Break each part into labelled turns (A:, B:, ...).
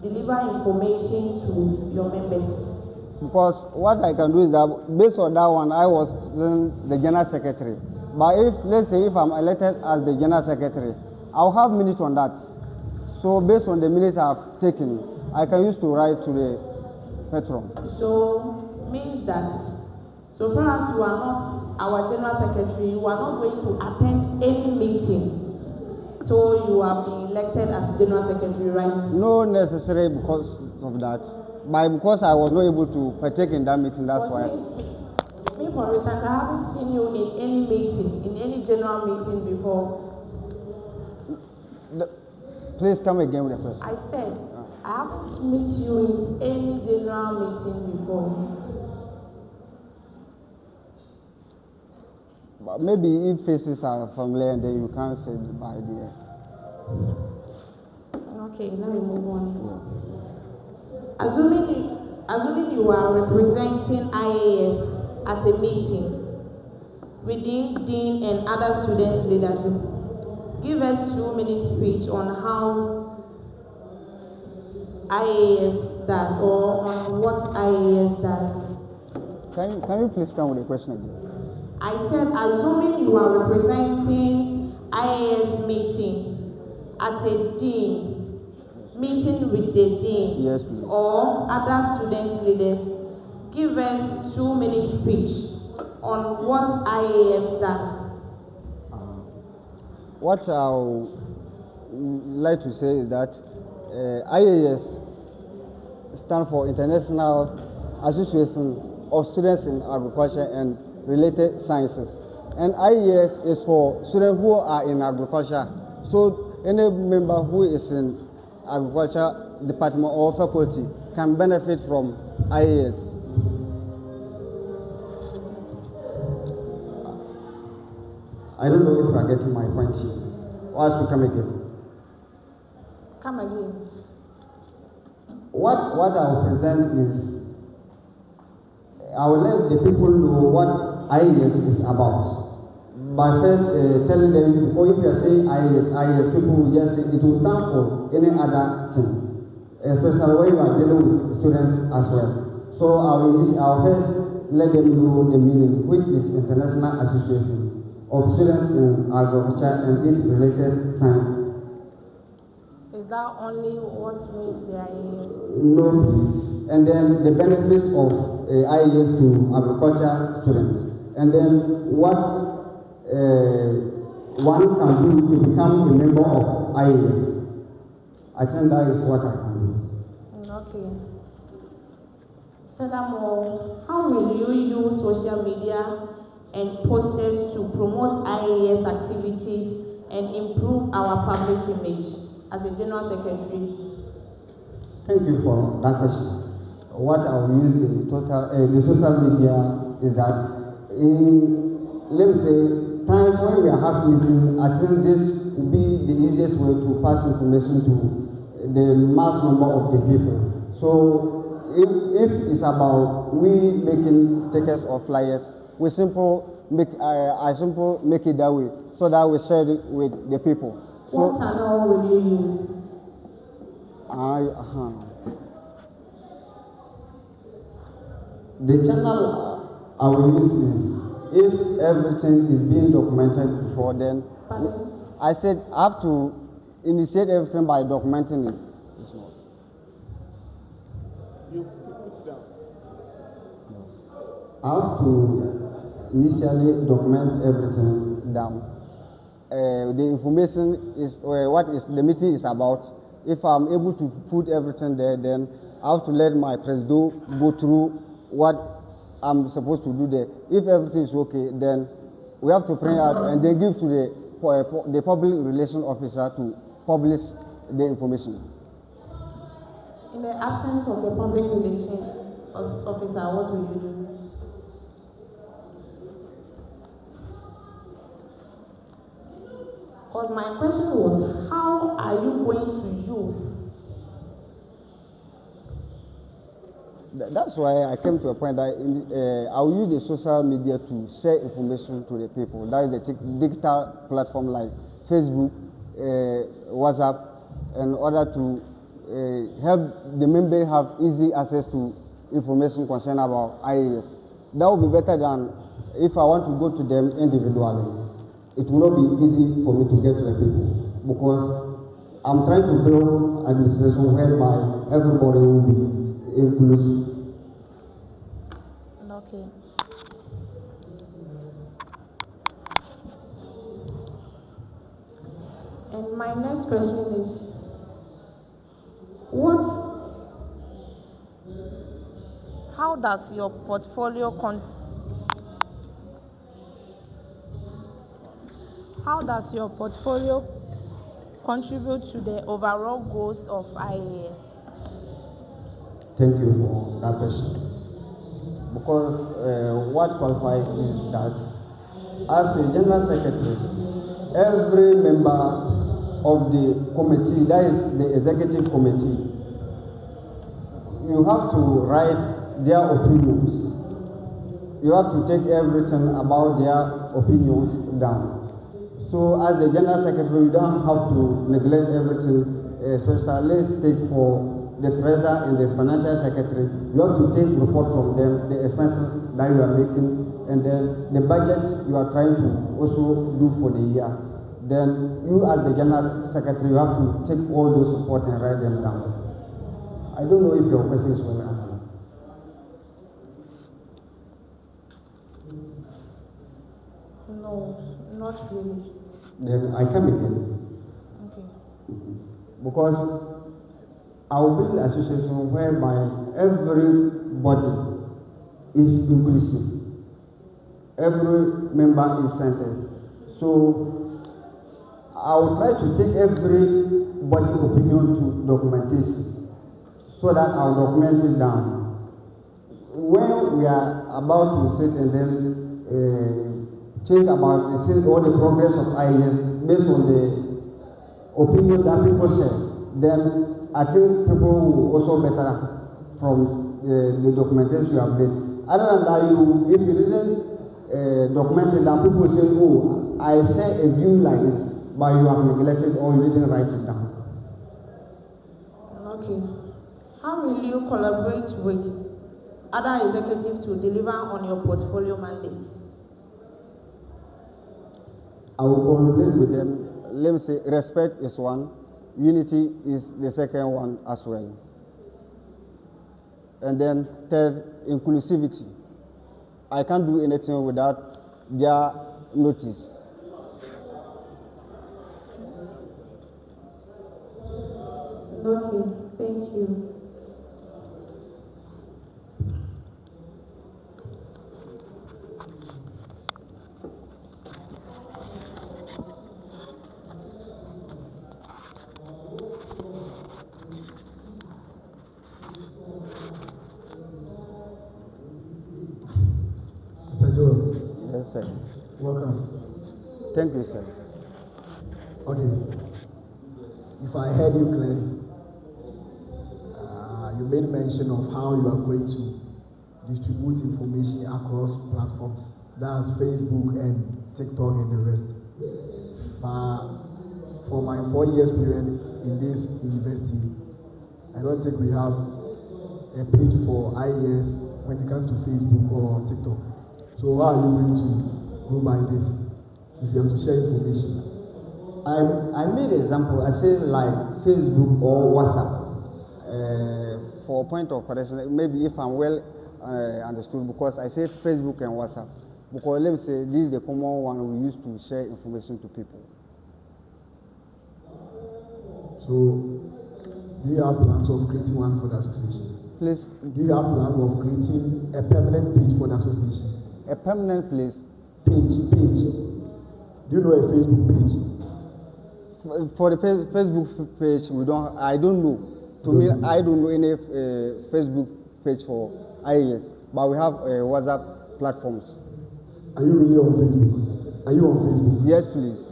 A: deliver information to your members?
B: Because what I can do is that based on that one, I was the general secretary. But if, let's say, if I'm elected as the general secretary, I'll have minutes on that. So based on the minutes I've taken, I can use to write to the patron.
A: So means that, so far as you are not our general secretary, you are not going to attend any meeting. So you are being elected as general secretary, right?
B: No necessary because of that. But because I was not able to partake in that meeting, that's why.
A: Me, for instance, I haven't seen you in any meeting, in any general meeting before.
B: Please come again with the question.
A: I said, I haven't met you in any general meeting before.
B: But maybe if faces are familiar, then you can't say by the.
A: Okay, let me move on. Yeah. Assuming you are representing IAAS at a meeting within dean and other student leadership, give us 2-minute speech on how IAAS does or on what IAAS does.
B: Can you please come with the question again?
A: I said, assuming you are representing IAAS meeting at a dean, meeting with the dean,
B: yes, please,
A: or other student leaders, give us 2-minute speech on what IAAS does.
B: What I would like to say is that IAAS stands for International Association of Students in Agriculture and Related Sciences. And IAAS is for students who are in agriculture. So any member who is in agriculture department or faculty can benefit from IAAS. I don't know if you are getting my point here. Or else to come again.
A: Come again.
B: What I will present is, I will let the people know what IAAS is about. By first telling them, or if you are saying IAAS, people will just say it will stand for any other thing, especially when you are dealing with students as well. So I'll first let them know the meaning, which is International Association of Students in Agriculture and its related sciences.
A: Is that only what means the IAAS?
B: No, please. And then the benefit of IAAS to agriculture students. And then what one can do to become a member of IAAS. I think that is what I can do.
A: Okay. Furthermore, how will you use social media and posters to promote IAAS activities and improve our public image as a general secretary?
B: Thank you for that question. What I will use the social media is that let me say, times when we are having meetings, I think this will be the easiest way to pass information to the mass number of the people. So if it's about we making stickers or flyers, I simple make it that way so that we share it with the people. So,
A: what channel will you use?
B: The channel I will use is, if everything is being documented before then, I said I have to initiate everything by documenting it. It's not.
C: You put it down.
B: No. I have to initially document everything down. The information is what is the meeting is about. If I'm able to put everything there, then I have to let my president go through what I'm supposed to do there. If everything is okay, then we have to print out and then give to the public relation officer to publish the information.
A: In the absence of the public relations officer, what will you do? Because my question was, how are you going to use?
B: That's why I came to a point that I'll use the social media to share information to the people. That is the digital platform like Facebook, WhatsApp, in order to help the member have easy access to information concerning about IAAS. That would be better than if I want to go to them individually. It will not be easy for me to get to the people because I'm trying to build administration whereby everybody will be inclusive.
A: Okay. And my next question is, how does your portfolio contribute to the overall goals of IAAS?
B: Thank you for that question. Because what qualifies is that as a general secretary, every member of the committee, that is the executive committee, you have to write their opinions. You have to take everything about their opinions down. So as the general secretary, you don't have to neglect everything, especially let's take for the treasurer and the financial secretary. You have to take report from them, the expenses that you are making, and then the budget you are trying to also do for the year. Then you as the general secretary, you have to take all those reports and write them down. I don't know if your question is well answered.
A: No, not really.
B: Then I come again.
A: Okay.
B: Because I will build an association whereby everybody is inclusive. Every member is sentenced. So I will try to take everybody opinion to documentation so that I will document it down. When we are about to sit and then think about all the progress of IAAS based on the opinion that people share, then I think people will also better from the documentation you have made. Other than that, if you didn't document it down, people will say, oh, I say a view like this, but you have neglected or you didn't write it down.
A: Okay. How will you collaborate with other executives to deliver on your portfolio mandates?
B: I will collaborate with them. Let me say, respect is one, unity is the second one as well. And then third, inclusivity. I can't do anything without their notice.
A: Okay, thank you.
C: Mr. Joel.
B: Yes, sir.
C: Welcome.
B: Thank you, sir.
C: Okay. If I heard you clearly, you made mention of how you are going to distribute information across platforms. That's Facebook and TikTok and the rest. But for my 4 years period in this university, I don't think we have a page for IAAS when it comes to Facebook or TikTok. So how are you going to go by this if you have to share information?
B: I made an example. I said like Facebook or WhatsApp. For point of correction, maybe if I'm well understood, because I said Facebook and WhatsApp. Because let me say this is the common one we use to share information to people.
C: So, do you have plans of creating one for the association?
B: Please.
C: Do you have plans of creating a permanent page for the association?
B: A permanent place?
C: Page. Do you know a Facebook page?
B: For the Facebook page, I don't know. To me, I don't know any Facebook page for IAAS, but we have WhatsApp platforms.
C: Are you really on Facebook? Are you on Facebook?
B: Yes, please.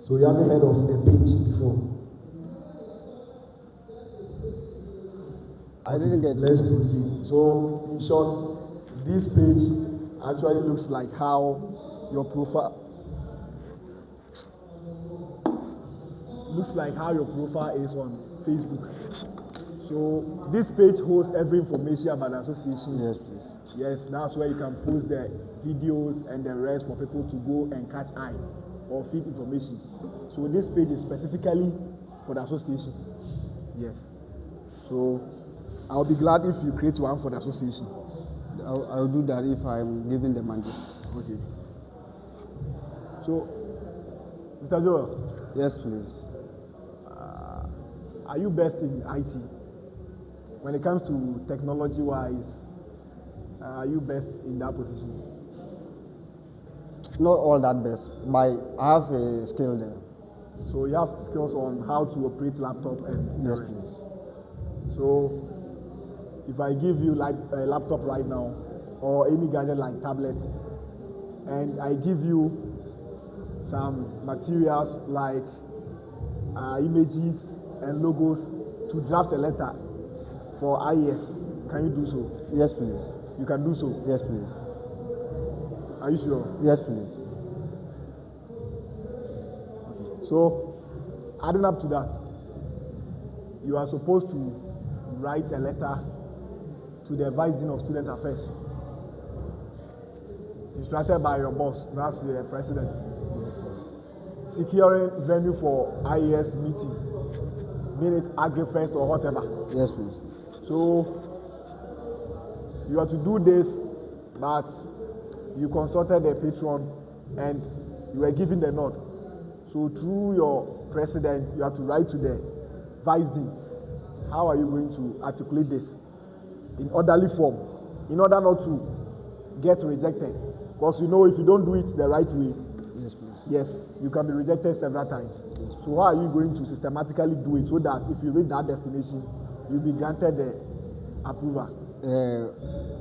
C: So you haven't heard of a page before?
B: I didn't get it.
C: Let's proceed. So, in short, this page actually looks like how your profile looks like how your profile is on Facebook. So this page holds every information about the association.
B: Yes, please.
C: Yes, that's where you can post the videos and the rest for people to go and catch eye or feed information. So this page is specifically for the association. Yes. So I'll be glad if you create one for the association.
B: I'll do that if I'm given the mandate.
C: Okay. So, Mr. Joel.
B: Yes, please.
C: Are you best in IT? When it comes to technology-wise, are you best in that position?
B: Not all that best, but I have a skill there.
C: So you have skills on how to operate laptop and
B: Yes,
C: the rest.
B: please.
C: So if I give you like a laptop right now or any gadget like tablet, and I give you some materials like images and logos to draft a letter for IAAS, can you do so?
B: Yes, please.
C: You can do so.
B: Yes, please.
C: Are you sure?
B: Yes, please.
C: So, adding up to that, you are supposed to write a letter to the Vice Dean of Student Affairs, instructed by your boss, that's the president, securing venue for IAS meeting, be it AgriFest or whatever.
B: Yes, please.
C: So, you are to do this, but you consulted the patron and you were given the nod. So through your president, you have to write to the Vice Dean. How are you going to articulate this in orderly form, in order not to get rejected? Because you know, if you don't do it the right way,
B: Yes, please.
C: yes, you can be rejected several times.
B: Yes.
C: So how are you going to systematically do it so that if you reach that destination, you'll be granted the approval?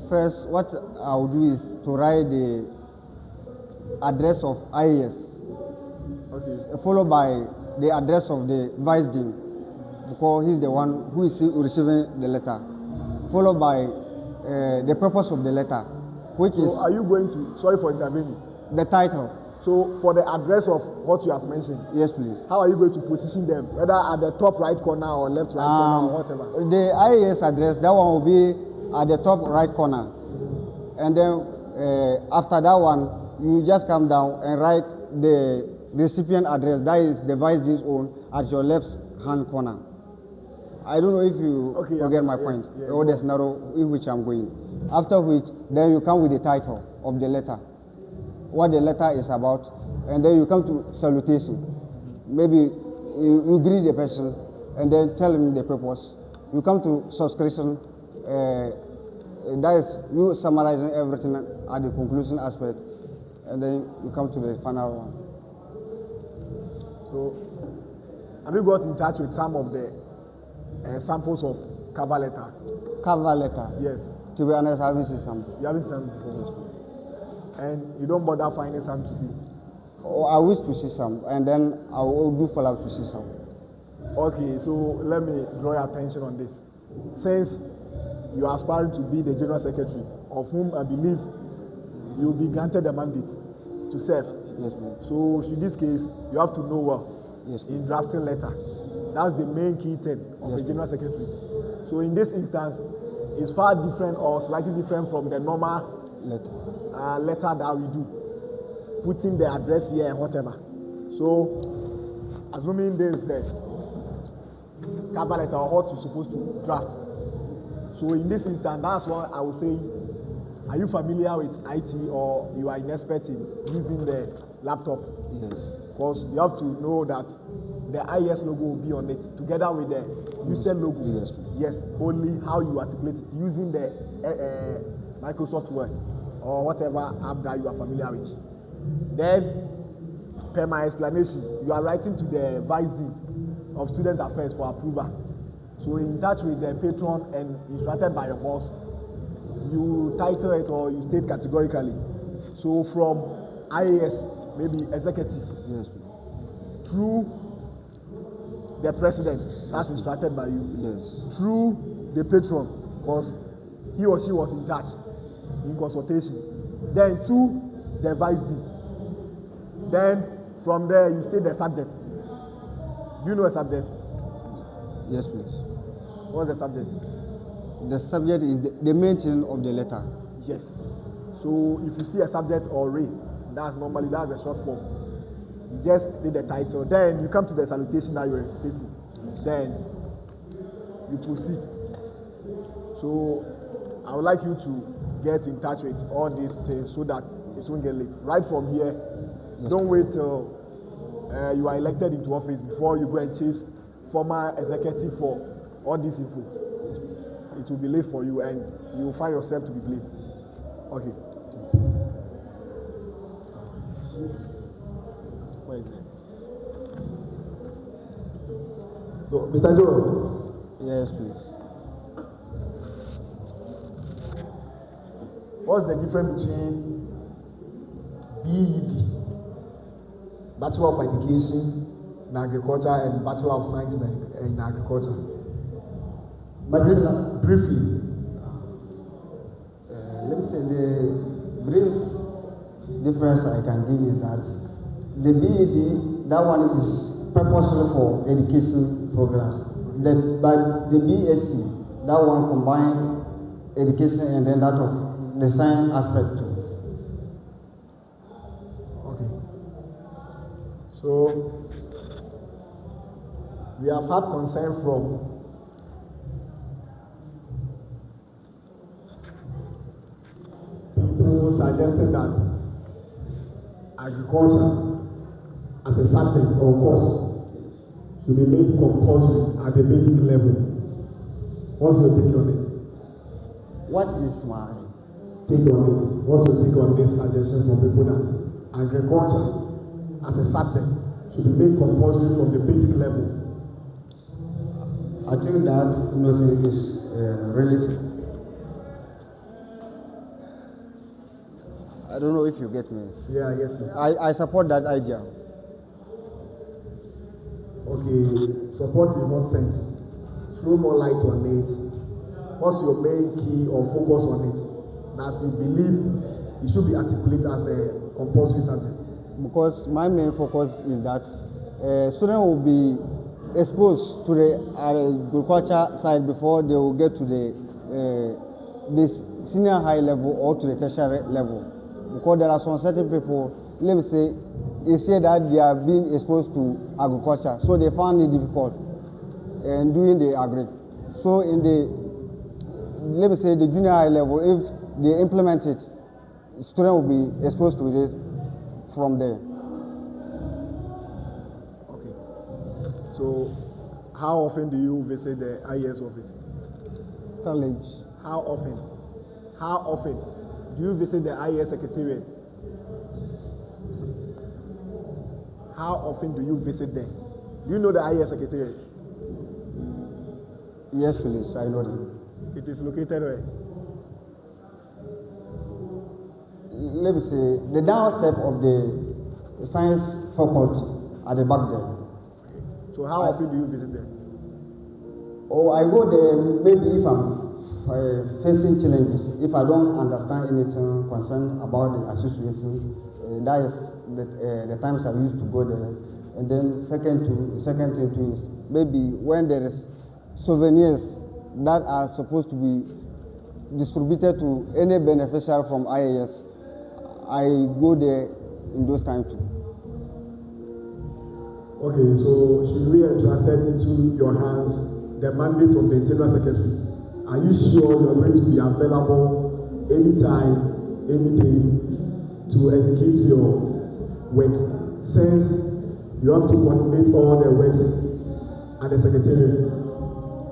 B: First, what I'll do is to write the address of IAS,
C: Okay.
B: followed by the address of the Vice Dean, because he's the one who is receiving the letter, followed by the purpose of the letter, which
C: So
B: is
C: are you going to, sorry for intervening,
B: the title.
C: so for the address of what you have mentioned,
B: Yes, please.
C: how are you going to position them, whether at the top right corner or left right corner or whatever?
B: The IAS address, that one will be at the top right corner, and then after that one, you just come down and write the recipient address, that is the Vice Dean's own, at your left hand corner. I don't know if you get my point, or the scenario in which I'm going. After which, then you come with the title of the letter, what the letter is about, and then you come to salutation. Maybe you greet the person and then tell him the purpose. You come to subscription, that is you summarizing everything at the conclusion aspect, and then you come to the final one.
C: So have you got in touch with some of the samples of cover letter?
B: Cover letter?
C: Yes.
B: To be honest, I haven't seen some.
C: You haven't seen before? And you don't bother finding some to see?
B: Oh, I wish to see some, and then I will do follow up to see some.
C: Okay, so let me draw your attention on this. Since you are aspiring to be the General Secretary, of whom I believe you will be granted a mandate to serve.
B: Yes, please.
C: So in this case, you have to know well
B: Yes,
C: in drafting letter. That's the main key thing of
B: Yes,
C: a General Secretary. So in this instance, it's far different or slightly different from the normal letter that we do, putting the address here and whatever. So, assuming this is the cover letter or what you're supposed to draft. So in this instance, that's what I would say. Are you familiar with IT or you are an expert in using the laptop?
B: Yes.
C: Because you have to know that the IAS logo will be on it together with the USTED logo.
B: Yes.
C: Yes, only how you articulate it using the Microsoft Word or whatever app that you are familiar with. Then, per my explanation, you are writing to the Vice Dean of Student Affairs for approval. So in touch with the patron and instructed by your boss, you title it or you state categorically. So from IAS, maybe executive,
B: Yes.
C: through the president, that's instructed by you,
B: Yes.
C: through the patron, because he or she was in touch, in consultation, then to the Vice Dean. Then from there you state the subject. Do you know a subject?
B: Yes, please.
C: What's the subject?
B: The subject is the main thing of the letter.
C: Yes. So if you see a subject or array, that's the short form. You just state the title. Then you come to the salutation that you're stating. Then you proceed. So I would like you to get in touch with all these things so that it won't get late. Right from here,
B: yes,
C: don't wait till you are elected into office before you go and chase former executive for all this info. It will be late for you and you will find yourself to be blamed. Okay. Where is it? So, Mr. Joel.
B: Yes, please.
C: What's the difference between BEd, Bachelor of Education in Agriculture, and Bachelor of Science in Agriculture? Briefly.
B: Let me say the brief difference I can give is that the BEd, that one is purposely for education programs. But the BSc, that one combine education and then that of the science aspect too.
C: Okay. So we have had concern from people suggesting that agriculture as a subject or course should be made compulsory at the basic level. What's your take on it?
B: What is my
C: Take on it. What's your take on this suggestion from people that agriculture as a subject should be made compulsory from the basic level?
B: I think that notion is relative. I don't know if you get me.
C: Yeah, I get you.
B: I support that idea.
C: Okay, support in what sense? Throw more light on it. What's your main key or focus on it that you believe it should be articulated as a compulsory subject?
B: Because my main focus is that students will be exposed to the agriculture side before they will get to the senior high level or to the tertiary level. Because there are some certain people, let me say, they say that they are being exposed to agriculture, so they found it difficult in doing the agri. So in the, let me say, the junior high level, if they implement it, students will be exposed to it from there.
C: Okay. So how often do you visit the IAAS office?
B: College.
C: How often? How often do you visit the IAAS secretariat? How often do you visit them? Do you know the IAAS secretariat?
B: Yes, please, I know them.
C: It is located where?
B: Let me say, the downstep of the science faculty at the back there.
C: So how often do you visit them?
B: Oh, I go there maybe if I'm facing challenges, if I don't understand anything concerned about the association, that is the times I used to go there. And then second thing too is maybe when there is souvenirs that are supposed to be distributed to any beneficiary from IAAS, I go there in those times too.
C: Okay, so should we entrust into your hands the mandate of the General Secretary? Are you sure you are going to be available anytime, any day to execute your work? Since you have to coordinate all the works at the Secretariat.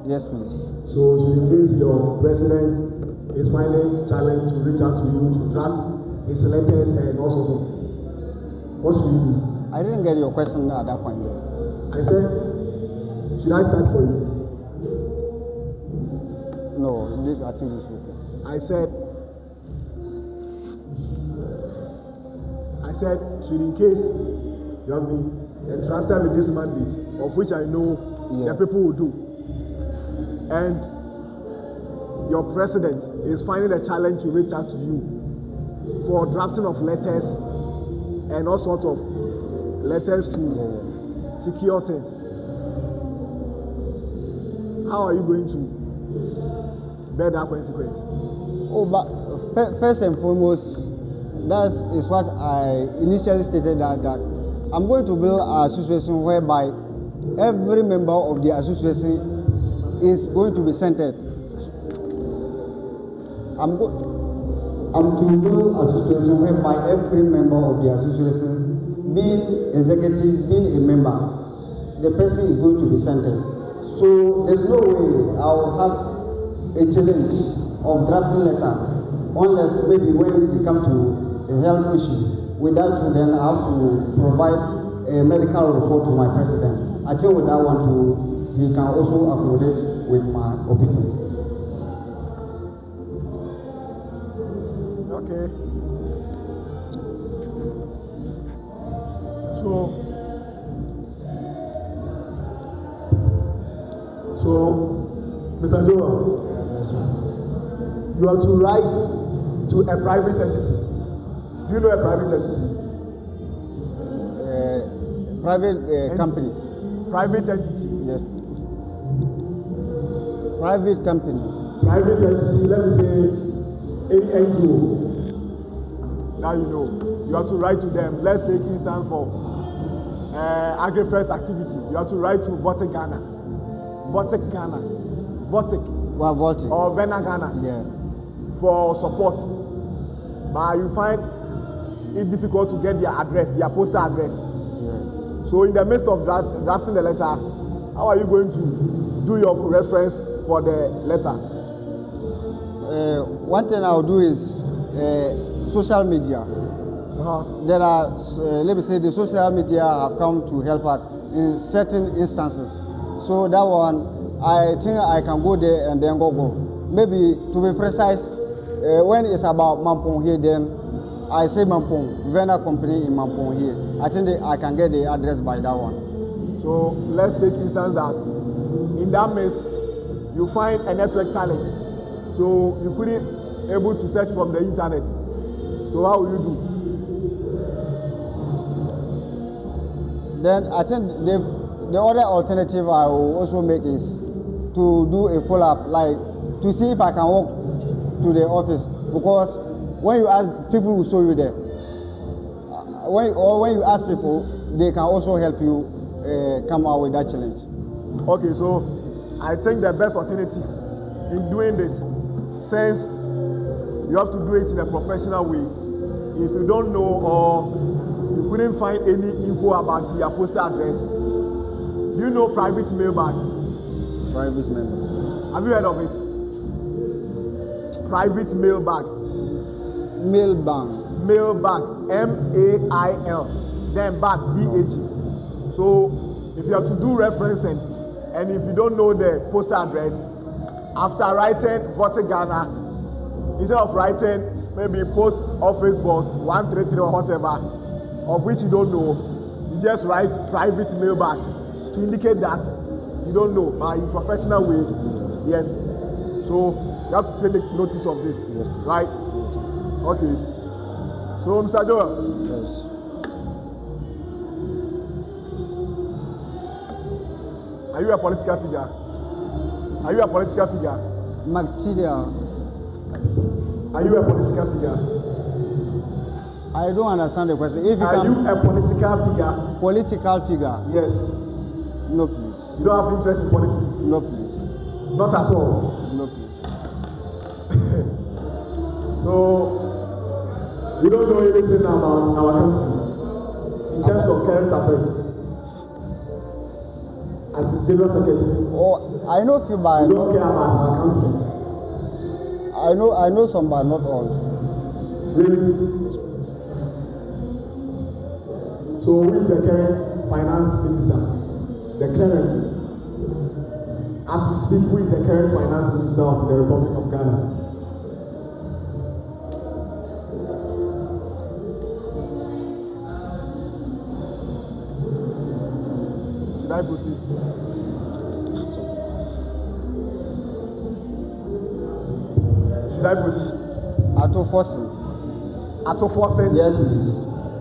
B: Yes, please.
C: So in case your president is finding challenge to reach out to you to draft his letters and also what should we do?
B: I didn't get your question at that point there.
C: I said, should I start for you?
B: No, I think this week.
C: I said, should in case you have been entrusted with this mandate, of which I know the people will do, and your president is finding a challenge to reach out to you for drafting of letters and all sorts of letters to secure things. how are you going to bear that consequence?
B: Oh, but first and foremost, that is what I initially stated that I'm going to build an association whereby every member of the association is going to be centered. I'm to build a situation whereby every member of the association, being executive, being a member, the person is going to be centered. So there's no way I'll have a challenge of drafting letter unless maybe when we come to a health issue. With that, then I have to provide a medical report to my president. I think with that one too, he can also accommodate with my opinion.
C: Okay. So, Mr. Joel, you are to write to a private entity. Do you know a private entity?
B: Private company.
C: Private entity.
B: Yes. Private company.
C: Private entity, let me say any NGO. Now you know. You have to write to them. Let's take instance for Agri-First activity. You have to write to Votic Ghana. Votic Ghana. Votic.
B: Well, Votic.
C: Or Vena Ghana.
B: Yeah.
C: For support. But you find it difficult to get their address, their postal address.
B: Yeah.
C: So in the midst of drafting the letter, how are you going to do your reference for the letter?
B: One thing I'll do is social media. There are, let me say, the social media have come to help us in certain instances. So that one, I think I can go there and then go. Maybe to be precise, when it's about Mampong here, then I say Mampong, Vena company in Mampong here. I think I can get the address by that one.
C: So let's take instance that in that midst, you find a network challenge. So you couldn't able to search from the internet. So how will you do?
B: Then I think the other alternative I will also make is to do a follow-up, like to see if I can walk to the office, because when you ask, people will show you there. When you ask people, they can also help you come out with that challenge.
C: Okay, so I think the best alternative in doing this, since you have to do it in a professional way, if you don't know or you couldn't find any info about your postal address, do you know private mailbag?
B: Private mailbag.
C: Have you heard of it? Private mailbag.
B: Mailbag.
C: Mailbag. M-A-I-L. Then bag. B-A-G. So if you have to do referencing and if you don't know the postal address, after writing Votic Ghana, instead of writing maybe post office box 133 or whatever, of which you don't know, you just write private mailbag to indicate that you don't know, but in professional way, yes. So you have to take notice of this, yes. Right? Okay. So Mr. Joel.
B: Yes.
C: Are you a political figure? Are you a political figure?
B: Material.
C: Are you a political figure?
B: I don't understand the question. If you
C: Are you a political figure?
B: Political figure?
C: Yes.
B: No, please.
C: You don't have interest in politics?
B: No, please.
C: Not at all?
B: No, please.
C: So, you don't know anything about our country in terms of current affairs? As a general secretary?
B: Oh, I know few, but
C: you don't care about our country?
B: I know some, but not all.
C: Really? So who is the current finance minister? The current. As we speak, who is the current finance minister of the Republic of Ghana? Should I proceed? Should I proceed?
B: Atoforsen.
C: Atoforsen?
B: Yes, please.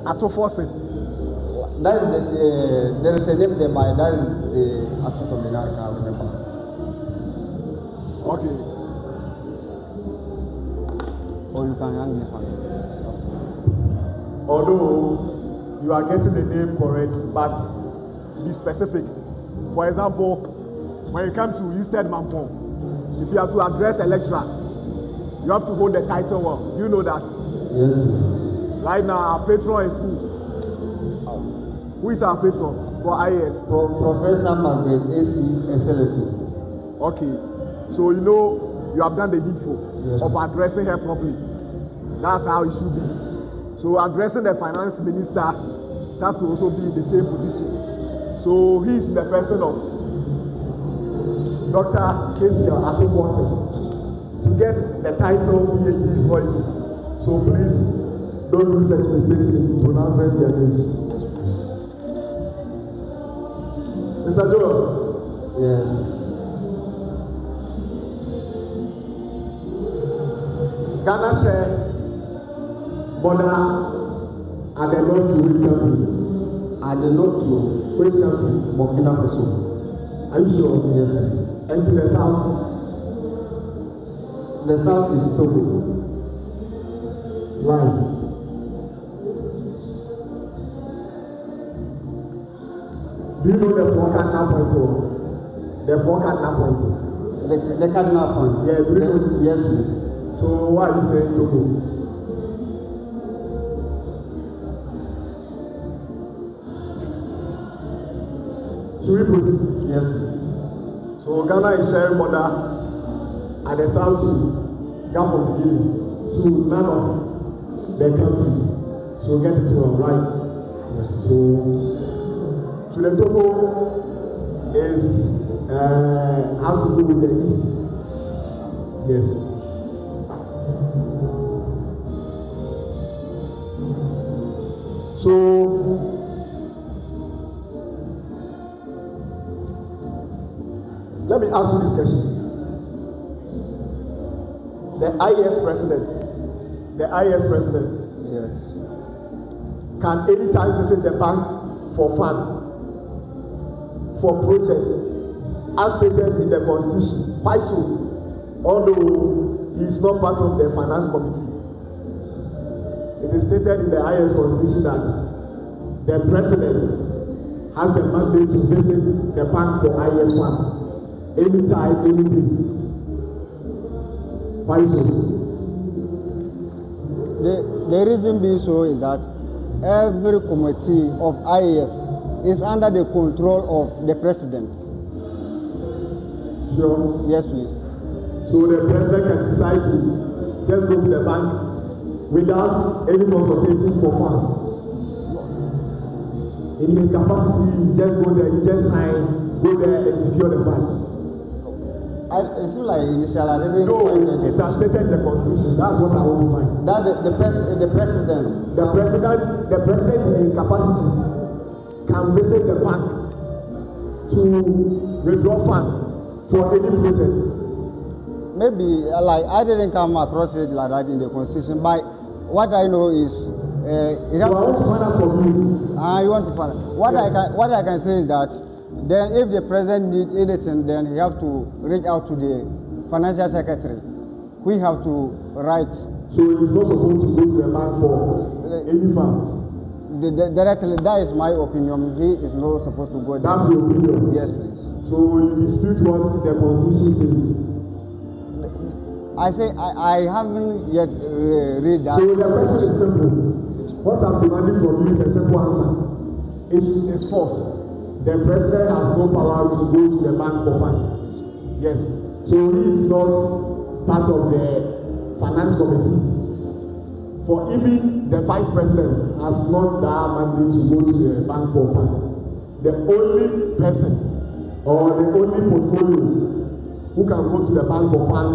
C: Atoforsen.
B: That is there is a name there, but that is the aspect of the name I can't remember.
C: Okay.
B: Or you can hang this one.
C: Although you are getting the name correct, but be specific. For example, when you come to USTED-M, if you have to address a lecturer, you have to hold the title well. You know that?
B: Yes, please.
C: Right now, our patron is who? Who is our patron for IAAS?
B: Professor Margaret AC SLFE.
C: Okay, so you know you have done the needful of addressing her properly. That's how it should be. So addressing the finance minister has to also be in the same position. So he is in the person of Dr. Casey Atoforsen. To get the title PhD is not easy. So please don't do such mistakes in pronouncing their names. Mr. Joel?
B: Yes, please.
C: Ghana share border at the north to which country?
B: At the north to
C: Which country?
B: Burkina Faso.
C: Are you sure?
B: Yes, please.
C: And to the south?
B: The south is Togo.
C: Why? Do you know the four cardinal points? The four cardinal points?
B: The cardinal point.
C: Yeah, do you know?
B: Yes, please.
C: So why are you saying Togo? Should we proceed?
B: Yes, please.
C: So Ghana is sharing border at the south to Gulf of Guinea to none of the countries. So get it well, right?
B: Yes, please.
C: So the Togo is has to do with the east. Yes. So let me ask you this question. The IAAS president,
B: Yes.
C: can anytime visit the bank for fun, for project, as stated in the constitution. Why so? Although he is not part of the finance committee, it is stated in the IAAS constitution that the president has the mandate to visit the bank for IAAS funds anytime, any day. Why so?
B: The reason being so is that every committee of IAAS is under the control of the president.
C: Sure.
B: Yes, please.
C: So the president can decide to just go to the bank without any consultation for fun. In his capacity, he just go there, he just sign, go there and secure the fund.
B: It seems like initially I didn't.
C: No, it has stated in the constitution. That's what I want to find.
B: That the president.
C: The president in his capacity can visit the bank to withdraw fund for any project.
B: Maybe like I didn't come across it like that in the constitution, but what I know is
C: So I want to find out from you.
B: You want to find out. What I can say is that then if the president need anything, then he have to reach out to the financial secretary. We have to write.
C: So he's not supposed to go to the bank for any fund.
B: Directly, that is my opinion. He is not supposed to go there.
C: That's your opinion.
B: Yes, please.
C: So you dispute what the constitution says.
B: I say I haven't yet read that.
C: So the question is simple. What I'm demanding from you is a simple answer. It's false. The president has no power to go to the bank for fund. Yes. So he is not part of the finance committee. For even the vice president has not that mandate to go to the bank for fund. The only person or the only portfolio who can go to the bank for fund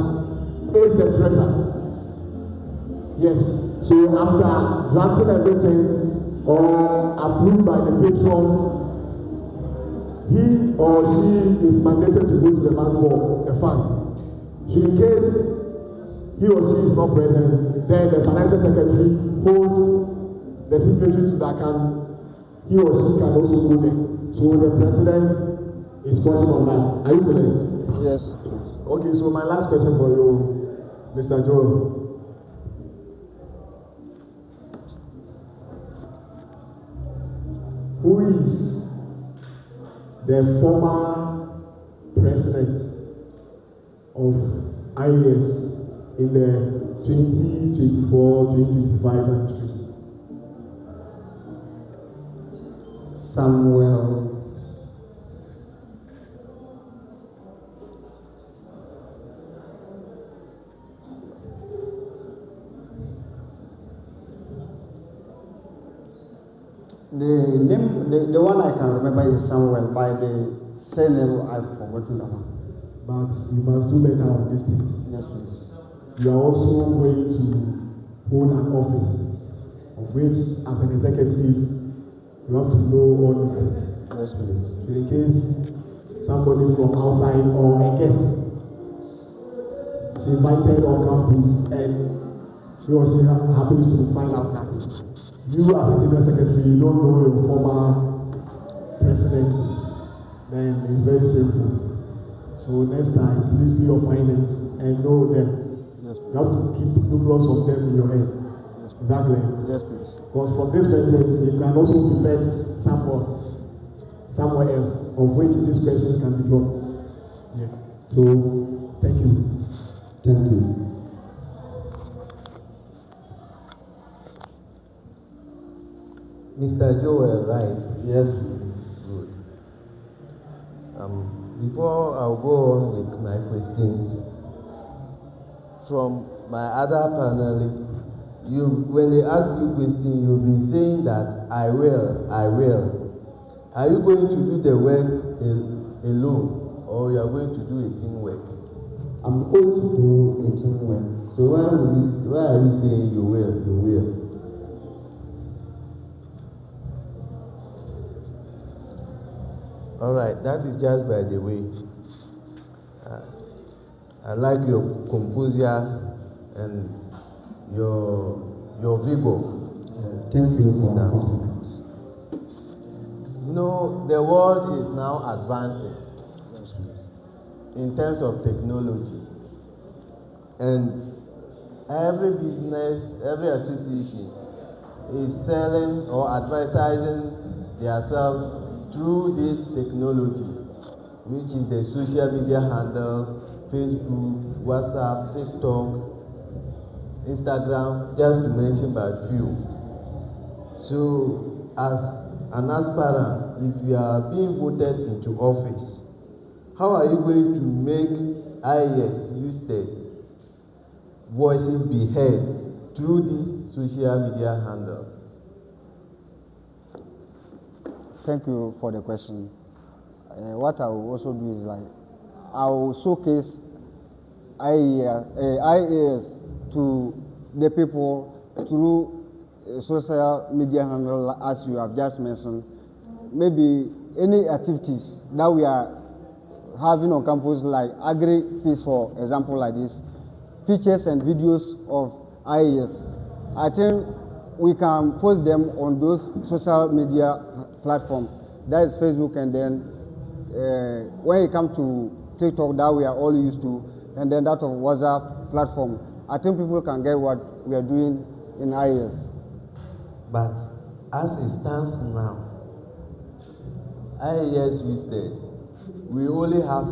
C: is the treasurer. Yes. So after drafting everything or approved by the patron, he or she is mandated to go to the bank for a fund. So in case he or she is not present, then the financial secretary holds the signatory to that account. He or she can also go there. So the president is question on that. Are you clear?
B: Yes, please.
C: Okay, so my last question for you, Mr. Joel. Who is the former president of IAAS in the 2024-2025 administration?
B: Samuel. The name, the one I can remember is Samuel. By the surname, I've forgotten that one.
C: But you must do better on these things.
B: Yes, please.
C: You are also going to hold an office, of which, as an executive, you have to know all these things.
B: Yes, please.
C: So in case somebody from outside or a guest is invited on campus and he or she happens to find out that you as a general secretary, you don't know your former president, then it's very shameful. So next time, please do your findings and know them.
B: Yes,
C: you have to keep numerous of them in your head.
B: Yes, please.
C: Exactly.
B: Yes, please.
C: Because from this vetting, you can also be vet somewhere else, of which these questions can be dropped. Yes. So, thank you.
B: Thank you.
D: Mr. Joel, right?
B: Yes.
D: Good. Before I'll go on with my questions, from my other panelists, when they ask you questions, you'll be saying that I will. Are you going to do the work alone, or you are going to do a team work?
B: I'm going to do a team work.
D: So why are you saying you will? All right, that is just by the way. I like your composure and your vigor.
B: Thank you for the compliment.
D: You know, the world is now advancing in terms of technology, and every business, every association is selling or advertising themselves through this technology, which is the social media handles, Facebook, WhatsApp, TikTok, Instagram, just to mention but few. So, as an aspirant, if you are being voted into office, how are you going to make IAAS USTED voices be heard through these social media handles?
B: Thank you for the question. What I will also do is I will showcase IAAS to the people through social media handle, as you have just mentioned. Maybe any activities that we are having on campus, like agri-fees, for example, like this, pictures and videos of IAAS. I think we can post them on those social media platforms. That is Facebook, and then when it comes to TikTok, that we are all used to, and then that of WhatsApp platform, I think people can get what we are doing in IAAS.
D: But as it stands now, IAAS USTED, we only have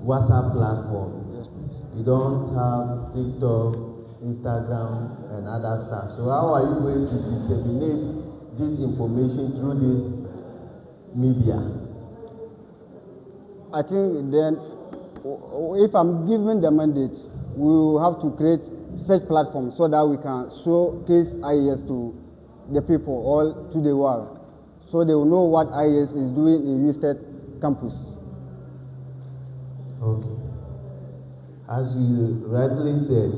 D: WhatsApp platform.
B: Yes, please.
D: We don't have TikTok, Instagram, and other stuff. So how are you going to disseminate this information through this media?
B: I think then, if I'm given the mandate, we will have to create such platforms so that we can showcase IAAS to the people, all to the world, so they will know what IAAS is doing in USTED campus.
D: Okay. As you rightly said,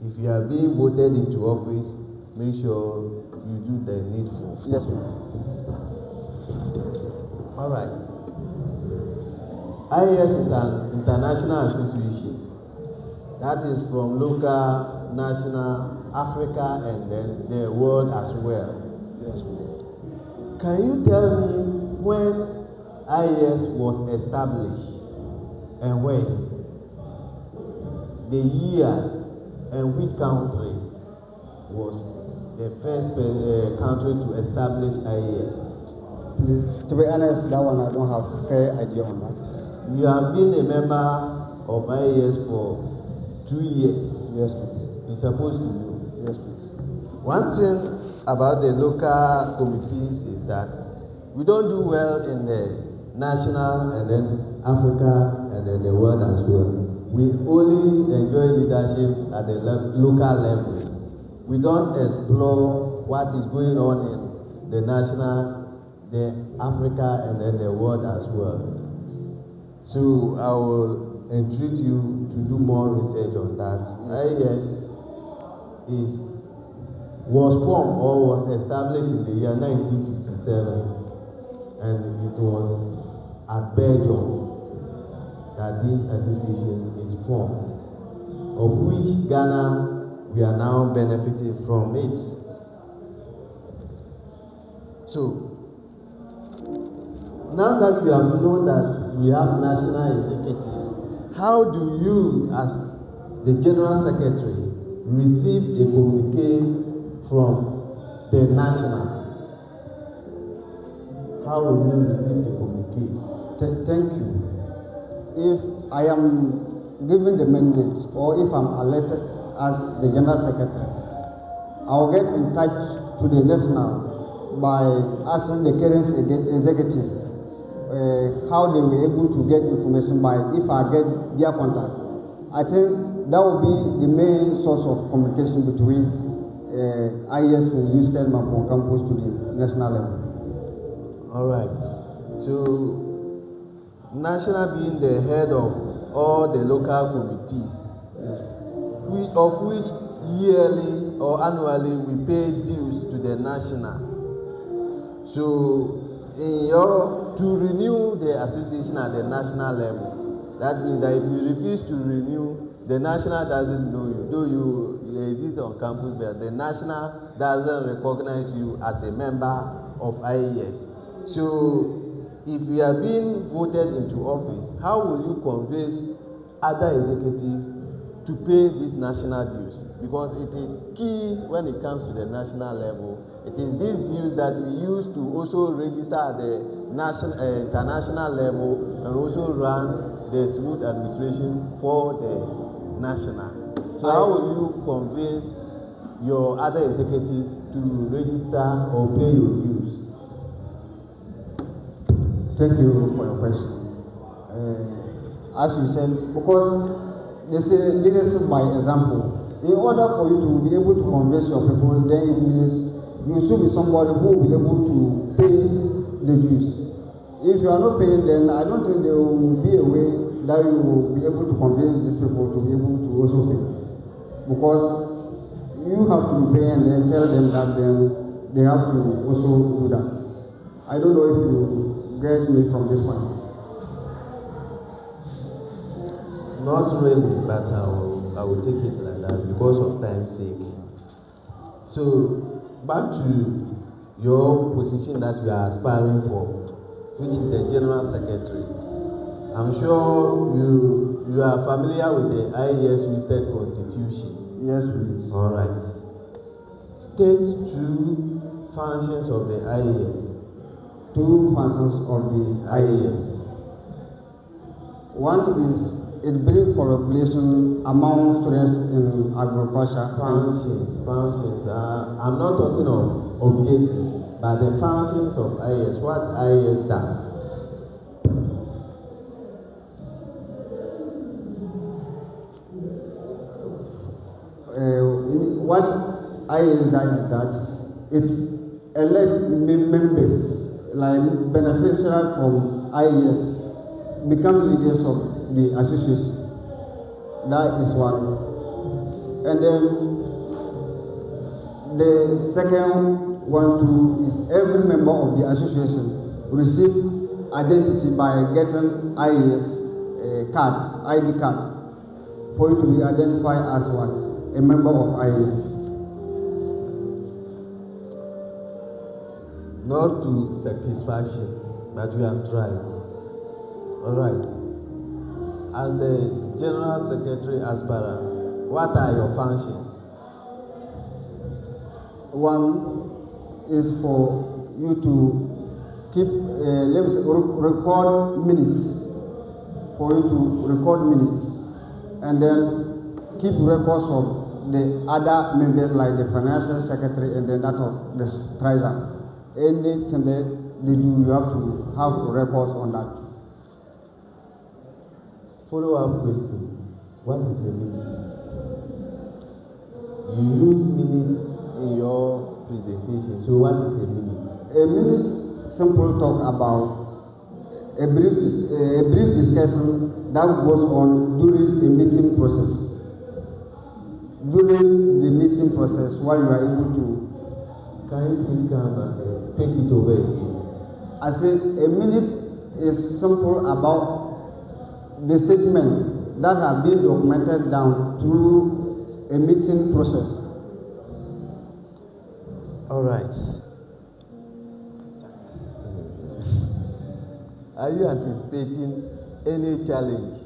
D: if you are being voted into office, make sure you do the needful.
B: Yes, ma'am.
D: All right. IAAS is an international association that is from local, national, Africa, and then the world as well.
B: Yes, ma'am.
D: Can you tell me when IAAS was established and when? the year and which country was the first country to establish IAS?
B: Please, to be honest, that one I don't have fair idea on that.
D: You have been a member of IAS for 2 years.
B: Yes, please.
D: You're supposed to know.
B: Yes, please.
D: One thing about the local committees is that we don't do well in the national and then Africa and then the world as well. We only enjoy leadership at the local level. We don't explore what is going on in the national, the Africa and then the world as well. So I will entreat you to do more research on that. IAS was formed or was established in the year 1957, and it was at Belgium that this association is formed, of which Ghana, we are now benefiting from it. So, now that you have known that we have national executives, how do you, as the General Secretary, receive a communique from the national? How will you receive a communique?
B: Thank you. If I am given the mandate or if I'm elected as the General Secretary, I will get in touch to the national by asking the current executive how they were able to get information by if I get their contact. I think that will be the main source of communication between IAS and USTED-M on campus to the national level.
D: All right. So, national being the head of all the local committees, of which yearly or annually we pay dues to the national. So, to renew the association at the national level, that means that if you refuse to renew, the national doesn't know you. Though you exist on campus, but the national doesn't recognize you as a member of IAS. So, if you are being voted into office, how will you convince other executives to pay these national dues? Because it is key when it comes to the national level. It is these dues that we use to also register at the international level and also run the smooth administration for the national. So how will you convince your other executives to register or pay your dues?
B: Thank you for your question. As you said, because they say leadership by example. In order for you to be able to convince your people, then it means you should be somebody who will be able to pay the dues. If you are not paying, then I don't think there will be a way that you will be able to convince these people to be able to also pay. Because you have to be paying and then tell them that then they have to also do that. I don't know if you get me from this point.
D: Not really, but I will take it like that because of time's sake. So, back to your position that you are aspiring for, which is the General Secretary. I'm sure you are familiar with the IAS listed constitution.
B: Yes, please.
D: All right. State 2 functions of the IAS.
B: 2 functions of the IAS. One is it brings collaboration among students in agriculture.
D: Functions. I'm not talking of objectives, but the functions of IAS. What IAS does.
B: What IAS does is that it elects members, like beneficiaries from IAS, become leaders of the association. That is one. And then the second one too is every member of the association receive identity by getting IAS card, ID card, for you to be identified as one, a member of IAS.
D: Not to satisfaction, but we have tried. All right. As the General Secretary aspirant, what are your functions?
B: One is for you to keep, let me say, record minutes, for you to record minutes, and then keep records of the other members like the financial secretary and then that of the treasurer. Anything they do, you have to have records on that.
D: Follow-up question. What is a minute? You use minutes in your presentation. So what is a minute?
B: A minute, simple talk about a brief discussion that goes on during the meeting process. During the meeting process, while you are able to.
D: Can you please come back and take it over again?
B: I said a minute is simple about the statement that have been documented down through a meeting process.
D: All right. Are you anticipating any challenge?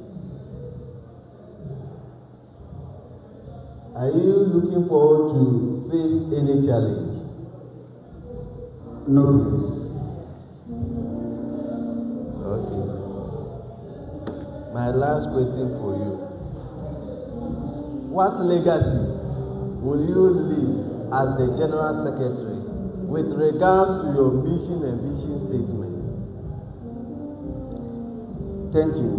D: Are you looking forward to face any challenge?
B: No, please.
D: Okay. My last question for you. What legacy will you leave as the General Secretary with regards to your mission and vision statements?
B: Thank you.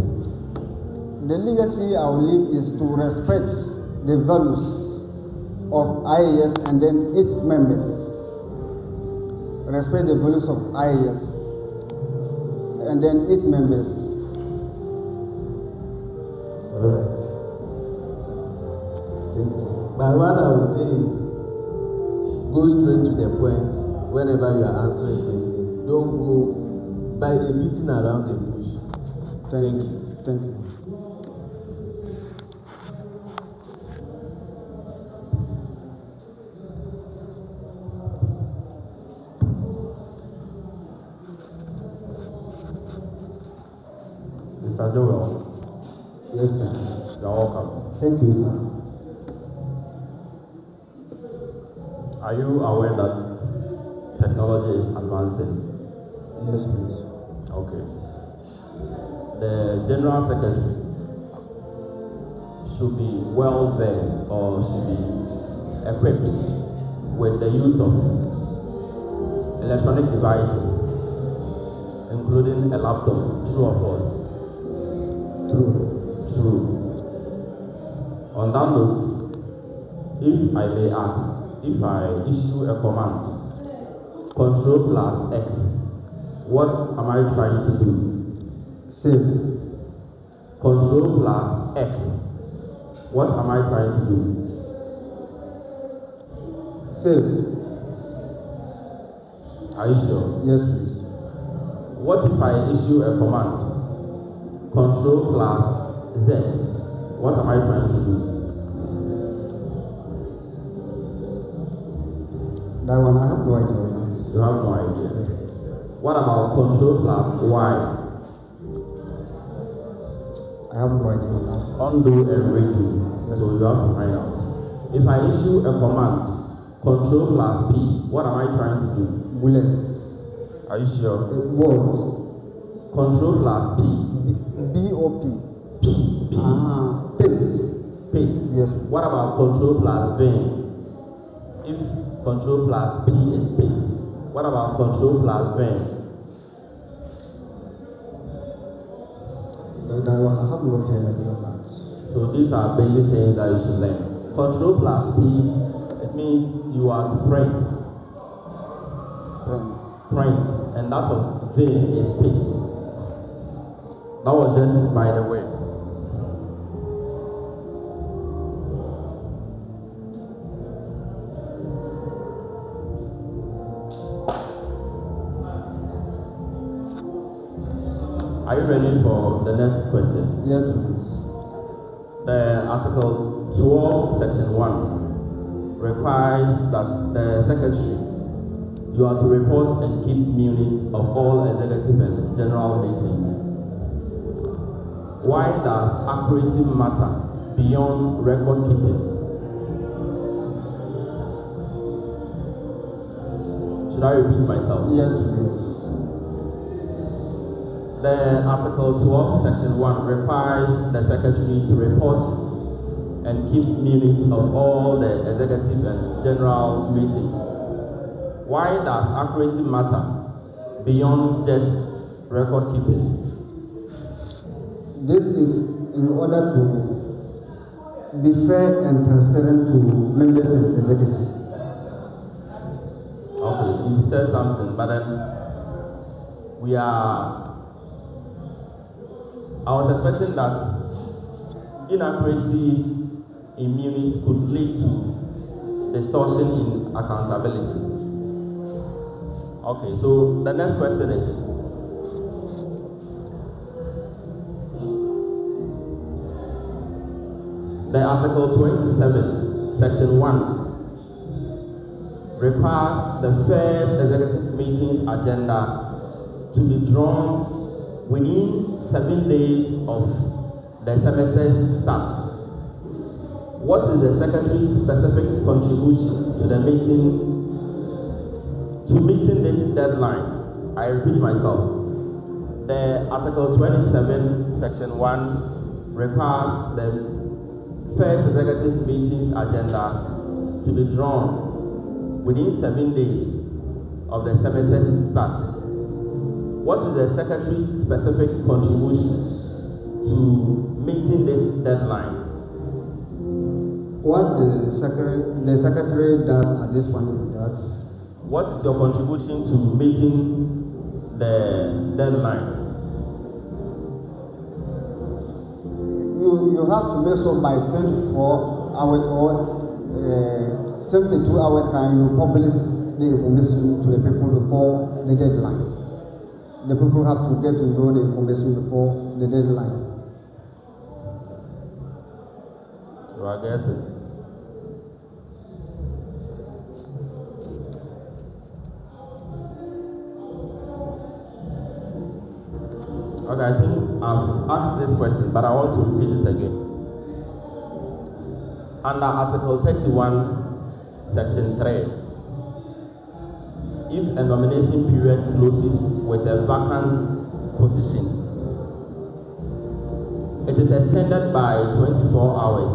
B: The legacy I will leave is to respect the values of IAAS and then its members. Respect the values of IAAS and then its members.
D: Alright. But what I would say is, go straight to the point whenever you are answering a question. Don't go by the beating around the bush. Thank you.
B: Thank you.
E: Mr. Joel.
B: Yes, sir.
E: You are welcome.
B: Thank you, sir.
E: Are you aware that technology is advancing?
B: Yes, please.
E: Okay. The General Secretary should be well versed or should be equipped with the use of electronic devices, including a laptop. True or false?
B: True.
E: True. On that note, if I may ask, if I issue a command, Ctrl+X, what am I trying to do?
B: Save.
E: Ctrl+X, what am I trying to do?
B: Save.
E: Are you sure?
B: Yes, please.
E: What if I issue a command, Ctrl+Z, what am I trying to do?
B: That one I have no idea on that.
E: You have no idea. What about Ctrl+Y?
B: I have no idea on that.
E: Undo and redo. So you have to find out. If I issue a command, Ctrl+P, what am I trying to do?
B: Bullets.
E: Are you sure?
B: Words.
E: Ctrl+P.
B: B-O-P.
E: P.
B: Paste.
E: Paste.
B: Yes.
E: What about Ctrl+V? If Ctrl+P is paste, what about Ctrl+V?
B: That one I have no fear idea on that.
E: So these are basic things that you should learn. Ctrl+P, it means you are to print. Print. And that of V is paste. That was just by the way. Are you ready for the next question?
B: Yes, please.
E: The Article 12, Section 1 requires that the Secretary, you are to report and keep minutes of all executive and general meetings. why does accuracy matter beyond record keeping? Should I repeat myself?
B: Yes, please.
E: The Article 12, Section 1 requires the Secretary to report and keep minutes of all the executive and general meetings. Why does accuracy matter beyond just record keeping?
B: This is in order to be fair and transparent to members of the executive.
E: Okay, you said something, but then I was expecting that inaccuracy in minutes could lead to distortion in accountability. Okay, so the next question is, the Article 27, Section 1 requires the first executive meeting's agenda to be drawn within 7 days of the semester's start. What is the Secretary's specific contribution to the meeting this deadline? I repeat myself. The Article 27, Section 1 requires the first executive meeting's agenda to be drawn within 7 days of the semester's start. What is the Secretary's specific contribution to meeting this deadline?
B: What the secretary does at this point is that.
E: What is your contribution to meeting the deadline?
B: You have to make sure by 24 hours or 72 hours time you publish the information to the people before the deadline. The people have to get to know the information before the deadline.
E: So I guess okay, I think I've asked this question, but I want to repeat it again. Under Article 31, Section 3, if a nomination period closes with a vacant position, it is extended by 24 hours,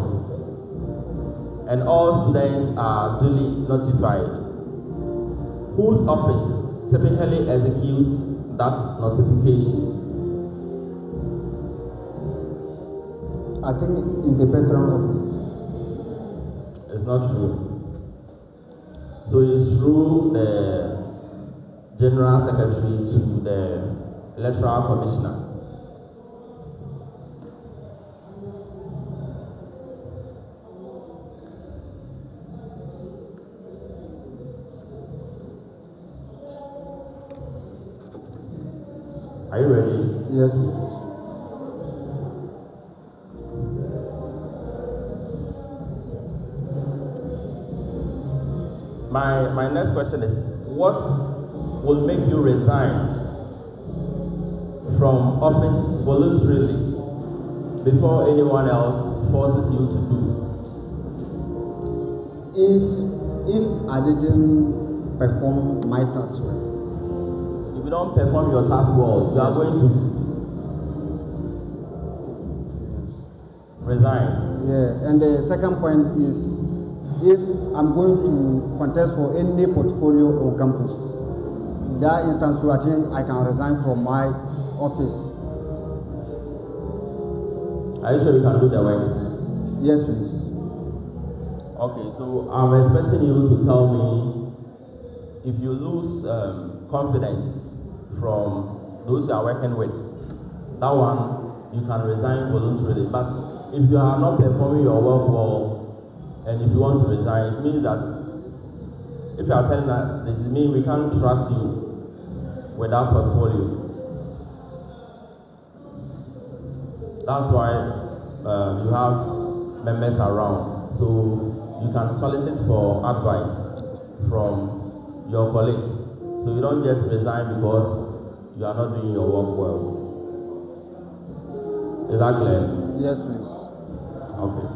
E: and all students are duly notified. Whose office typically executes that notification?
B: I think it's the patron office.
E: It's not true. So it's through the General Secretary to the Electoral Commissioner. Are you ready?
B: Yes, please.
E: My next question is, what will make you resign from office voluntarily before anyone else forces you to do?
B: If I didn't perform my task well.
E: If you don't perform your task well, you are going to resign.
B: Yeah, and the second point is, if I'm going to contest for any portfolio on campus, that instance I think I can resign from my office.
E: Are you sure you can do the work?
B: Yes, please.
E: Okay, so I'm expecting you to tell me if you lose confidence from those you are working with, that one you can resign voluntarily. But if you are not performing your work well, and if you want to resign, it means that if you are telling us this is me, we can't trust you with that portfolio. That's why you have members around, so you can solicit for advice from your colleagues. So you don't just resign because you are not doing your work well. Is that clear?
B: Yes, please.
E: Okay.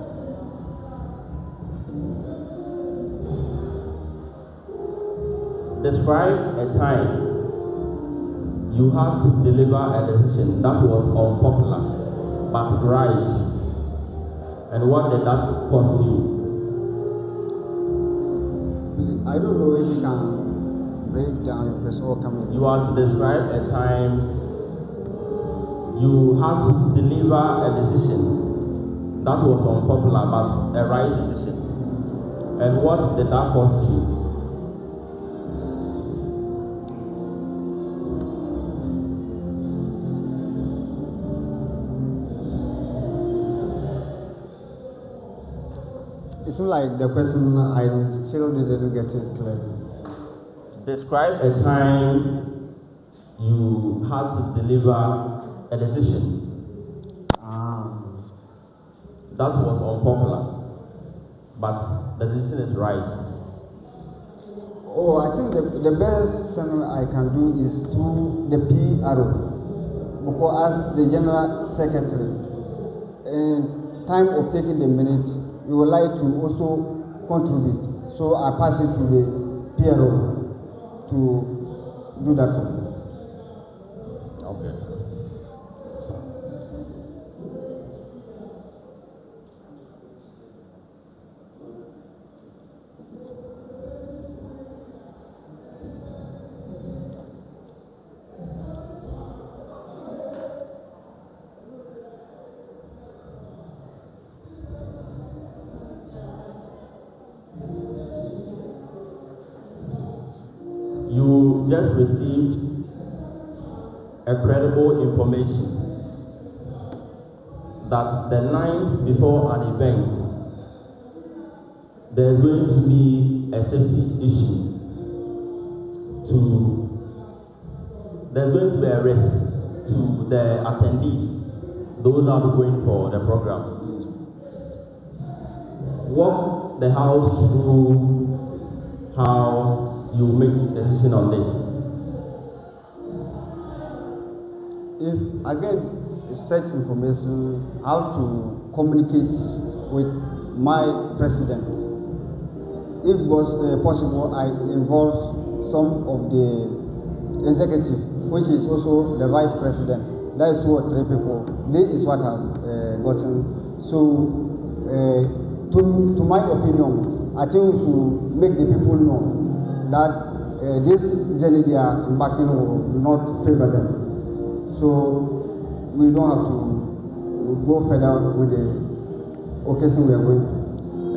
E: Describe a time you had to deliver a decision that was unpopular but right, and what did that cost you?
B: I don't know if you can break down your question or come in.
E: You are to describe a time you had to deliver a decision that was unpopular but a right decision, and what did that cost you?
B: It seems like the question, I still didn't get it clear.
E: Describe a time you had to deliver a decision that was unpopular, but the decision is right.
B: Oh, I think the best thing I can do is through the PRO, because as the General Secretary, in time of taking the minutes, we would like to also contribute. So I pass it to the PRO to do that for me.
E: Okay. You just received a credible information that the night before an event there's going to be a safety issue. There's going to be a risk to the attendees, those that are going for the program. Walk the house through how you make a decision on this.
B: If I get such information, how to communicate with my president. If was possible, I involve some of the executive, which is also the vice president. That is 2 or 3 people. This is what I've gotten. So, to my opinion, I think we should make the people know that this journey they are embarking will not favor them. So we don't have to go further with the occasion we are going to.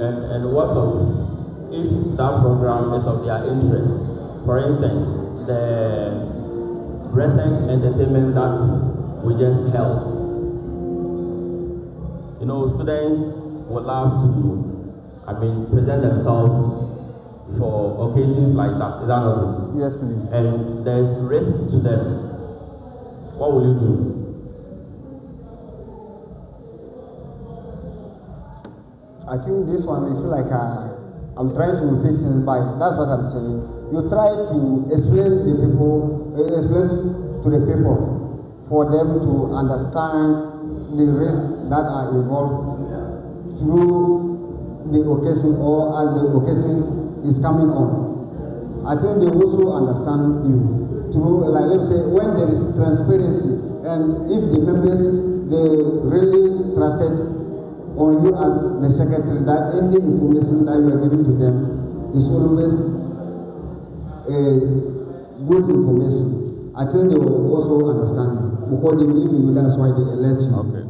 E: And what of if that program is of their interest? For instance, the recent entertainment that we just held. You know, students would love to, present themselves for occasions like that. Is that not it?
B: Yes, please.
E: And there's risk to them. What will you do?
B: I think this one is like I'm trying to repeat things by. That's what I'm saying. You try to explain to the people for them to understand the risks that are involved through the occasion or as the occasion is coming on. I think they also understand you through, like, let's say, when there is transparency, and if the members they really trusted on you as the secretary, that any information that you are giving to them is always good information. I think they will also understand you because they believe in you. That's why they elect you.
E: Okay.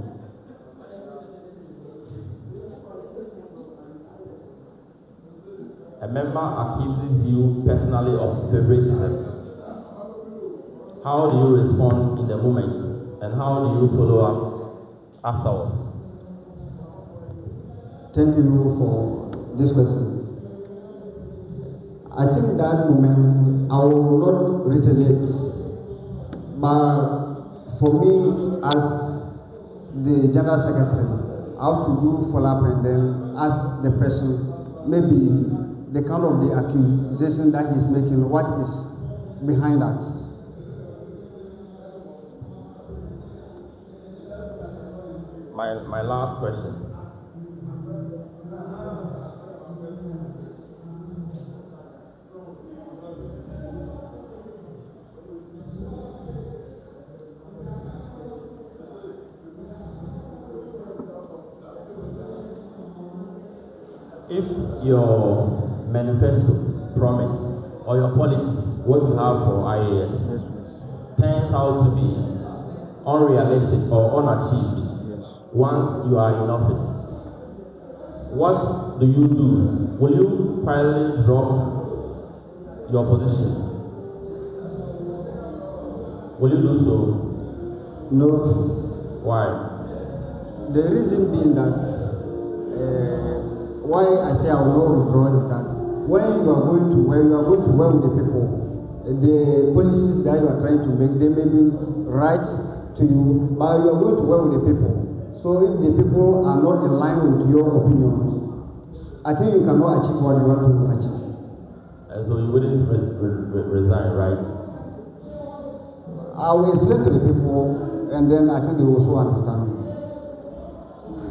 E: A member accuses you personally of favoritism. How do you respond in the moment, and how do you follow up afterwards?
B: Thank you for this question. I think that moment I will not retaliate, but for me as the general secretary, I have to do follow-up and then ask the person maybe the kind of the accusation that he's making, what is behind that.
E: my last question. If your manifesto, promise, or your policies, what you have for IAS,
C: Yes, please.
E: turns out to be unrealistic or unachieved
C: Yes.
E: once you are in office, what do you do? Will you finally drop your position? Will you do so?
B: No.
E: Why?
B: The reason being that why I say I will not withdraw is that when you are going to work with the people, the policies that you are trying to make, they may be right to you, but you are going to work with the people. So if the people are not in line with your opinions, I think you cannot achieve what you want to achieve.
E: And so you wouldn't resign, right?
B: I will explain to the people, and then I think they will also understand me.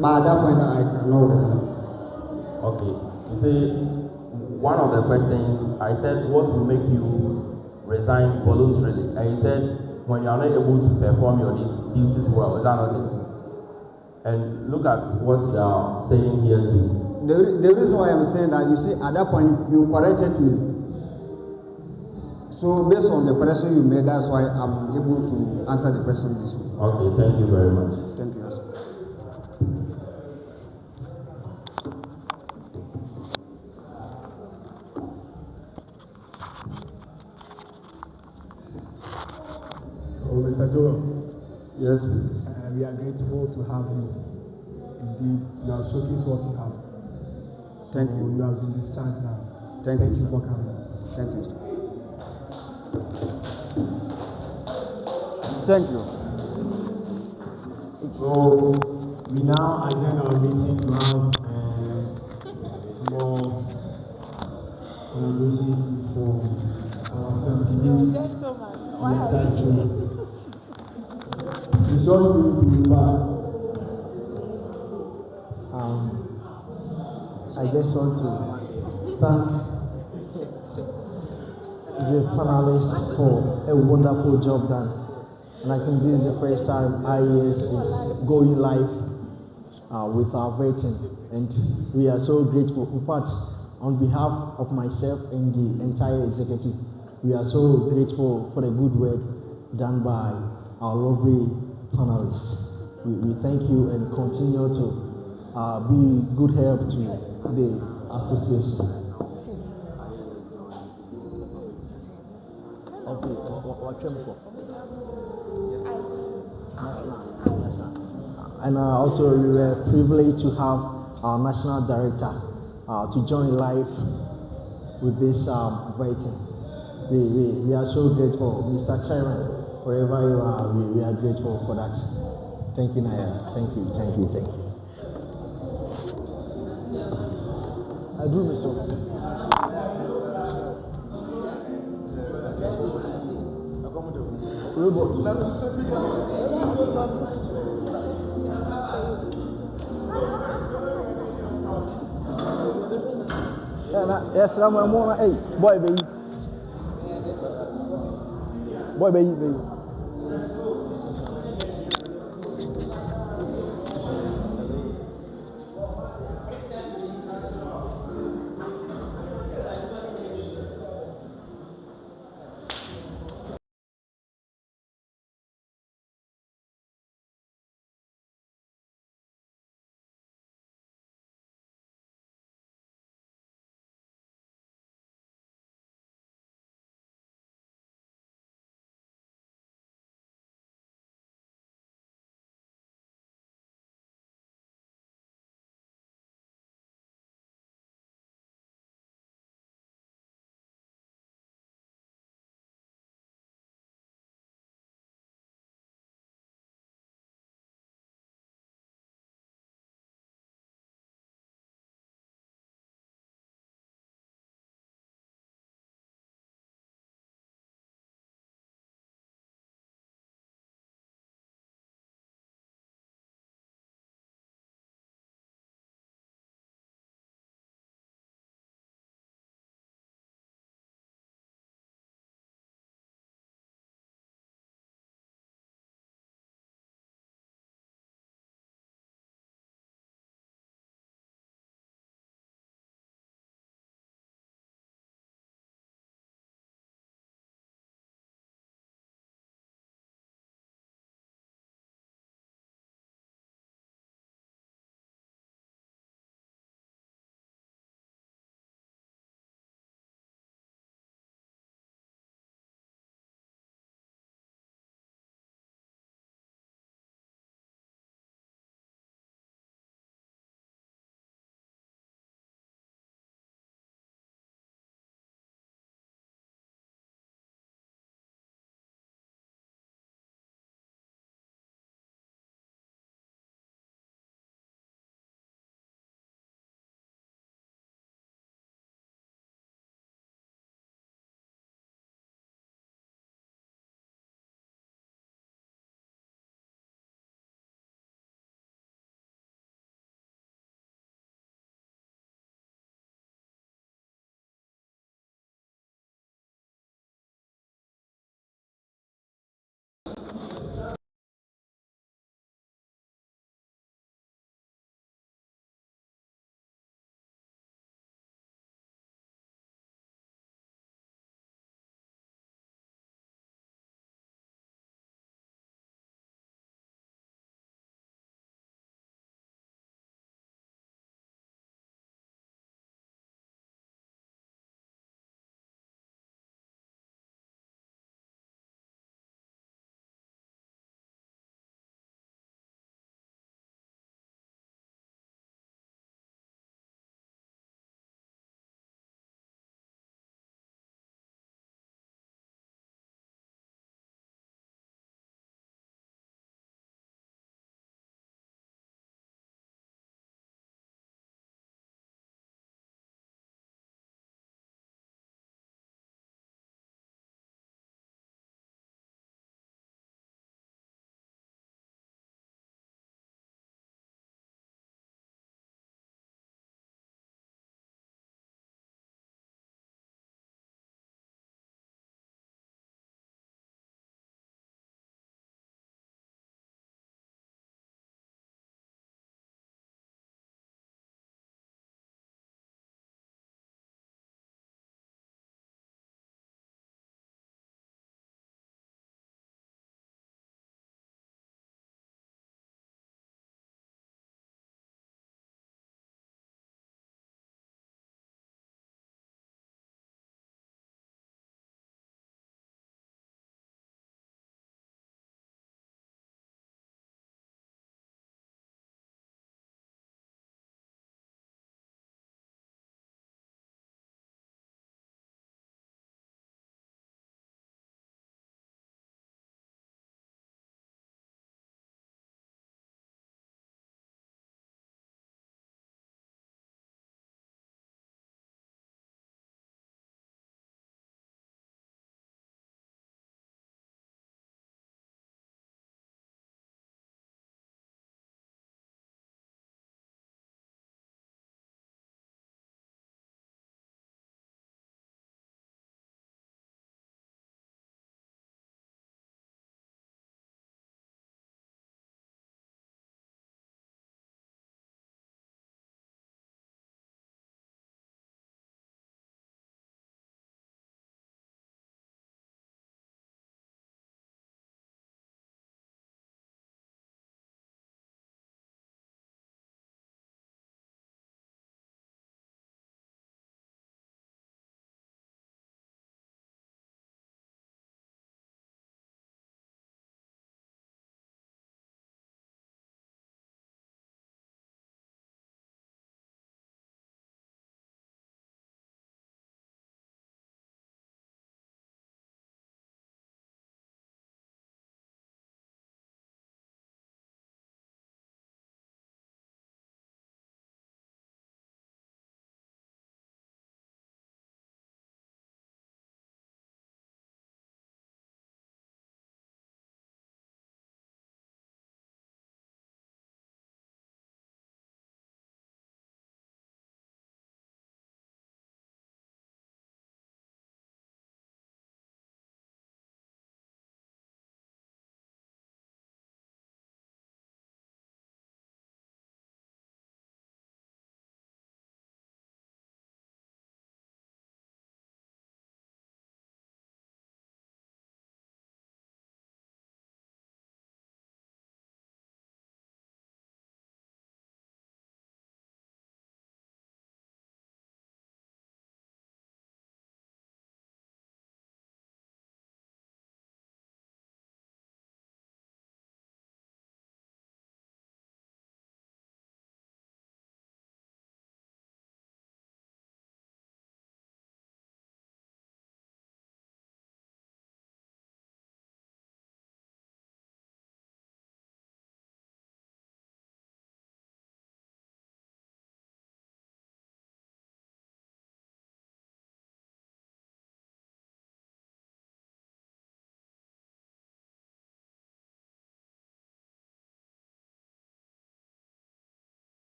B: But at that point, I cannot resign.
E: Okay. You see, one of the questions I said, what will make you resign voluntarily? And you said, when you are not able to perform your duties well. Is that not it? And look at what you are saying here too.
B: The reason why I'm saying that, you see, at that point, you corrected me. So based on the correction you made, that's why I'm able to answer the question this way.
E: Okay, thank you very much.
B: Thank you.
C: Oh, Mr. Joel.
B: Yes, please.
C: We are grateful to have you. Indeed, you have showcased what you have.
B: Thank
C: So
B: you.
C: You have been discharged now.
B: Thank you,
C: you
B: sir.
C: for coming.
B: Thank you. Thank you.
C: So we now adjourn our meeting to have small collaboration for ourselves.
A: Gentlemen, why are you here?
C: The short spirit to be back. I just want to thank the panelists for a wonderful job done. And I think this is the first time IAS is going live with our vetting. And we are so grateful. In fact, on behalf of myself and the entire executive, we are so grateful for the good work done by our lovely panelists. We thank you and continue to be good help to the association. And also we were privileged to have our national director to join live with this vetting. We are so grateful, Mr. Chairman, wherever you are, we are grateful for that. Thank you, Naya. Thank you. I do miss you. Yes, I'm a hey, boy, baby.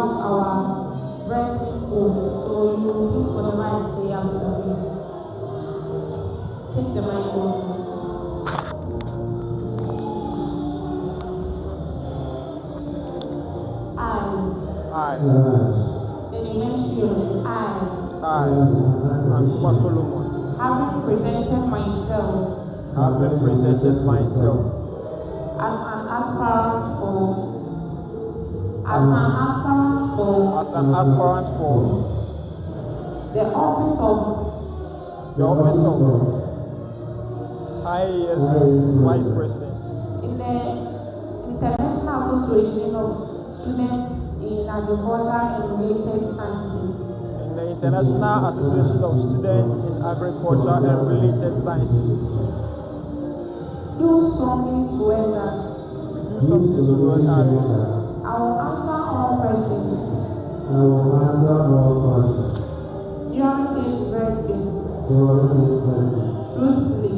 A: have our written oath, so you repeat whatever I say after me. Take the microphone.
F: I.
A: Then you mention your name.
F: I. Ankuba Solomon.
A: Having presented myself as an aspirant for the office of
F: IAAS Vice President
A: in the International Association of Students in Agriculture and Related Sciences.
F: in the International Association of Students in Agriculture and Related Sciences.
A: Do solemnly swear that I will answer all questions during this vetting truthfully,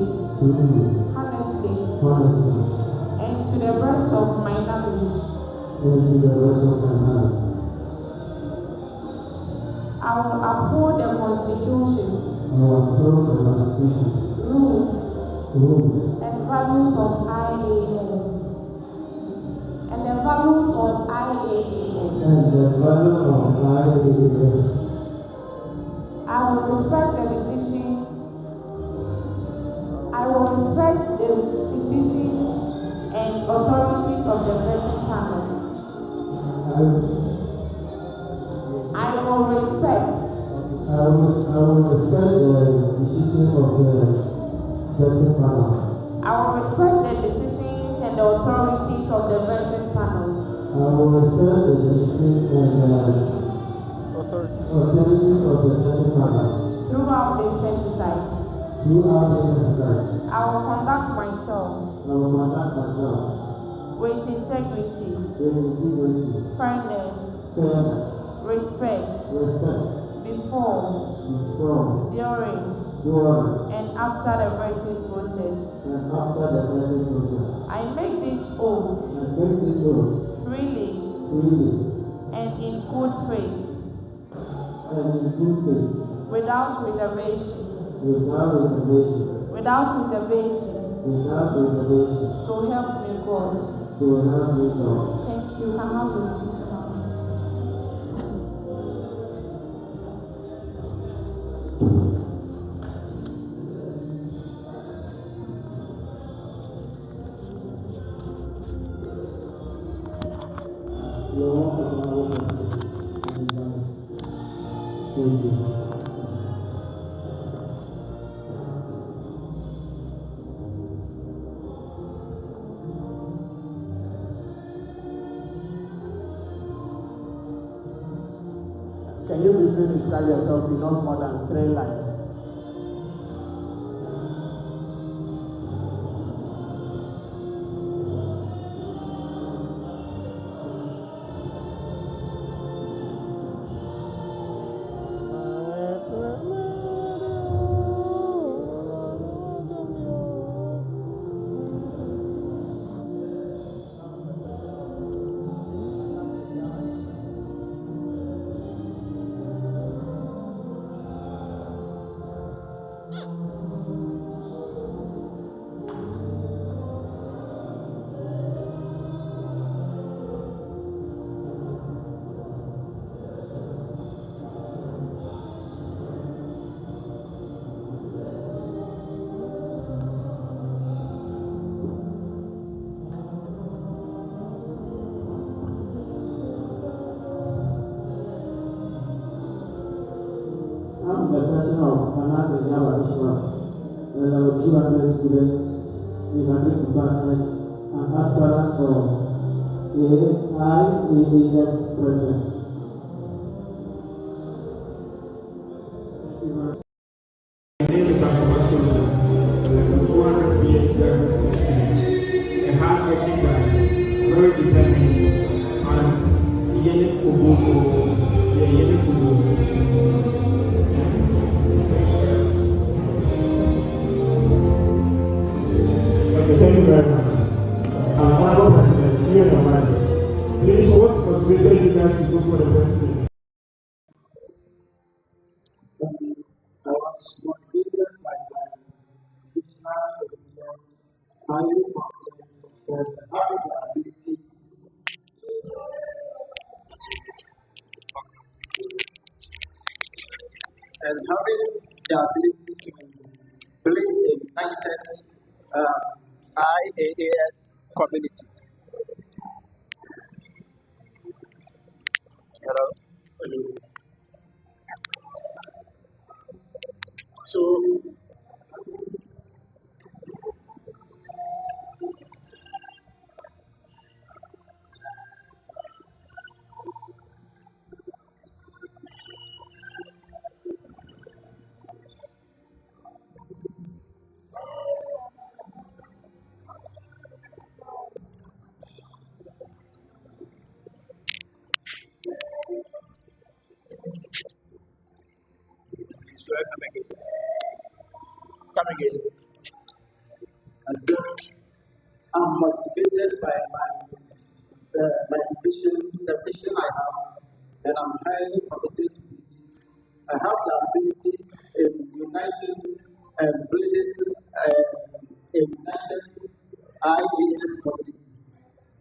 A: honestly, and to the best of my knowledge. I will uphold the Constitution, rules, and values of IAAS, and the values of IAAS. I will respect the decision and authorities of the vetting panel. I will respect the decisions and the authorities of the vetting panels. Throughout this exercise, I will conduct myself with integrity, fairness, respect, before, during, and after the vetting process. I make this oath freely and in good faith, without reservation. So help me God. Thank you. Can I have your seats now?
F: Can you briefly describe yourself in not more than 3 lines?
G: I'm the person of Anand Yava Ishwan, and I will 200 students in 100 departments and aspirant from IAAS president. My name is Ankuba Solomon. I'm 200 PhD a hard-working guy, very determined, and yearning for Thank you very much. Honorable President, here in the Please, what motivated you guys to go for and having the ability to build a united IAAS community. Hello? Hello. So, come again. And so, I'm motivated by my vision, the vision I have, and I'm highly committed to this. I have the ability in uniting and building a united IAS community.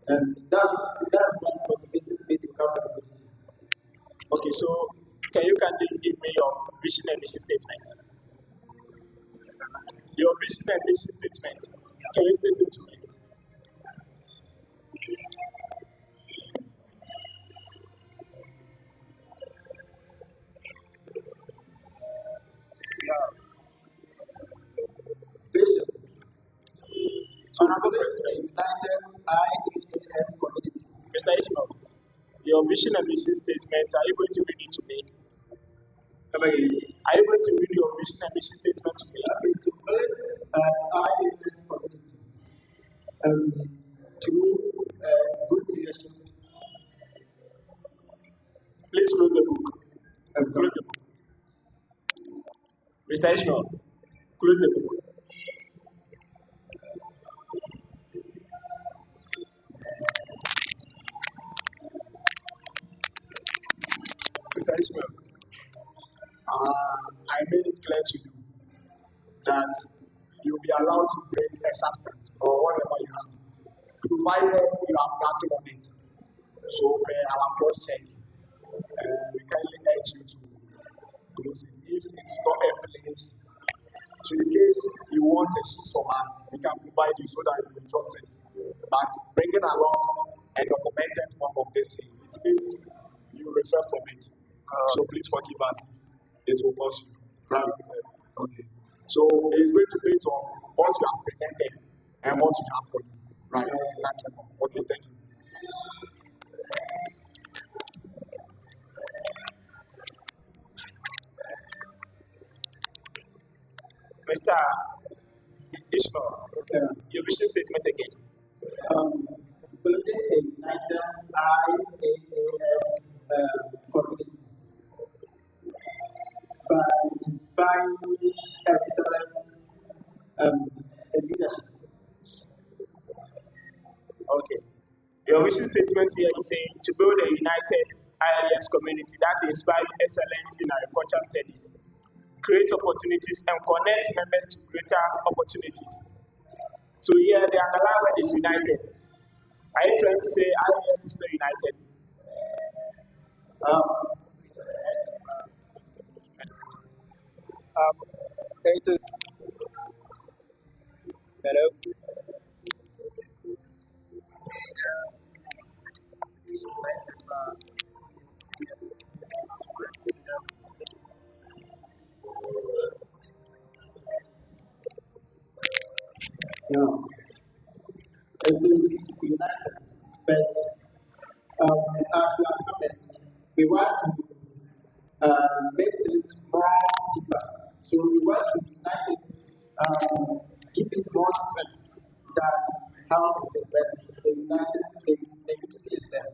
G: And that's what motivated me to come to this. Okay, so can you kindly give me your vision and mission statements? Your vision and mission statements. Can you state it to me? Vision. Honorable President, United IAAS community. Mr. Ishmael, your vision and mission statements, are you going to read it to me? Come again. Are you going to read your vision and mission statement to me? Okay, to build an IAAS community. To good leadership. Please close the book. Close the book. Mr. Ishmael, close the book. Mr. Ishmael, I made it clear to you that you'll be allowed to bring a substance or whatever you have, provided you have nothing on it. So, our cross check, we kindly urge you to close it if it's not a plain sheet. So, in case you want a sheet from us, we can provide you so that you will jot it. But bringing along a documented form of this thing, it means you refer from it. So, please forgive us if it will cost you. Right? Okay. So, it's going to be based on what you have presented and what you have for you. Right? That's it. Okay, thank you. Mr. Ishmael, your vision statement again. Building a united IAAS community by inspiring excellence and leadership. Okay. Your vision statement here is saying to build a united IAAS community that inspires excellence in agricultural studies, create opportunities, and connect members to greater opportunities. So here the underlying word is united. Are you trying to say IAS is not united? It is. Hello. Yeah. It is united, but as we are coming, we want to make things more deeper. So we want to unite it, give it more strength than how it is, but the unity is there.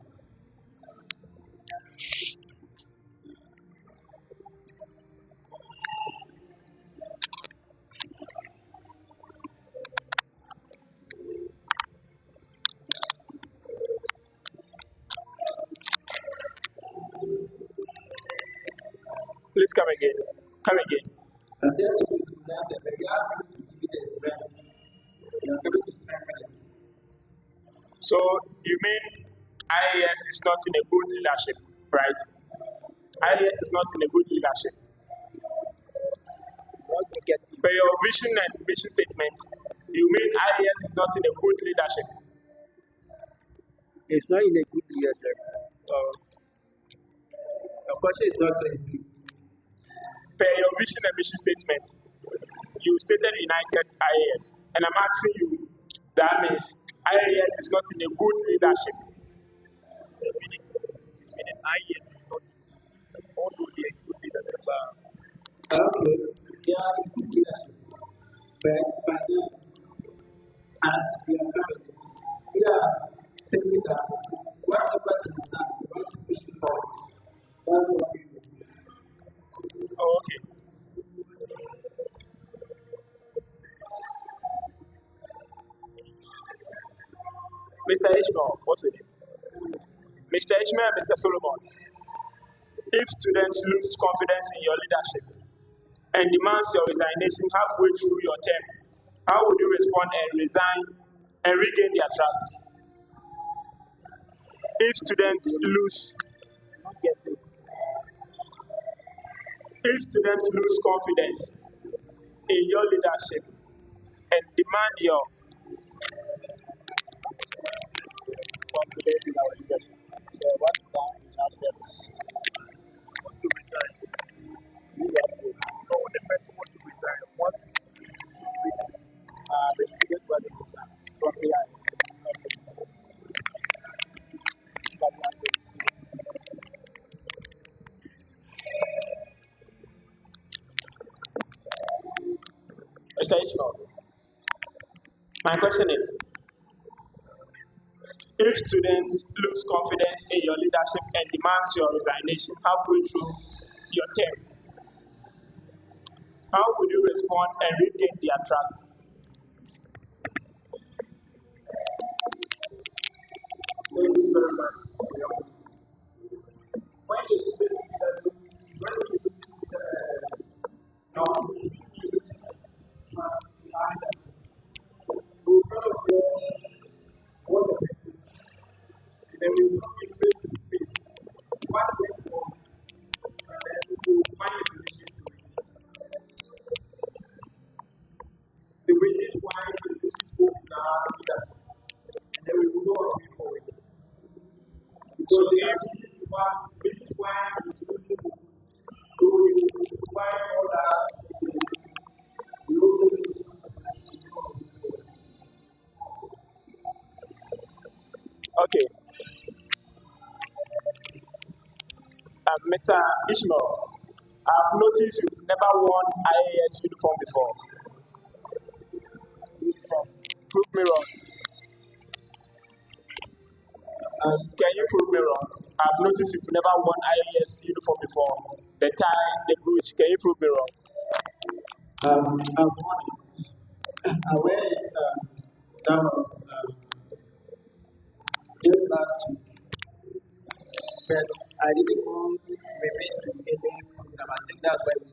G: Please come again. Come again. I said it is united, but we are coming to give it a strength. We are coming to strengthen it. So you mean IAS is not in a good leadership, right? IAS is not in a good leadership. get you. Per your vision and mission statement, you mean IAS is not in a good leadership?
H: It's not in a good leadership. Of course, it's not clear, please.
G: Per your vision and mission statement, you stated United IAS, and I'm asking you, that means IAS is not in a good leadership. Meaning IAS is not although they are good leadership.
H: Okay, they are in good leadership. But as we are coming, we are thinking that whatever they have done, we want to push it forward. That's what we do.
G: Oh, okay. Mr. Ishmael, what's your name? Mr. Ishmael and Mr. Solomon, if students lose confidence in your leadership and demands your resignation halfway through your term, how would you respond and resign and regain their trust? If students lose confidence in your leadership and demand your
H: Confidence in our leadership. So what that is after
G: want to resign,
H: we have to
G: or when the person wants to resign, what
H: the student validation from AI. That one thing.
G: Mr. Ishmael, my question is, if students lose confidence in your leadership and demands your resignation halfway through your term, how would you respond and regain their trust?
H: Thank you very much. When you what the person, then we will come in face to face. What went wrong, and then we will find a solution to it. The reasons why the business will be now leadership, and then we will go on forward. So this is why the business will so we will provide all that we will
G: Okay. Mr. Ishmael, I've noticed you've never worn IAS uniform before. Prove me wrong. Can you prove me wrong? I've noticed you've never worn IAS uniform before. The tie, the brooch. Can you prove me wrong?
H: I've won it. I wear it, that was just last week. But I didn't go with it to any program. I think that's why we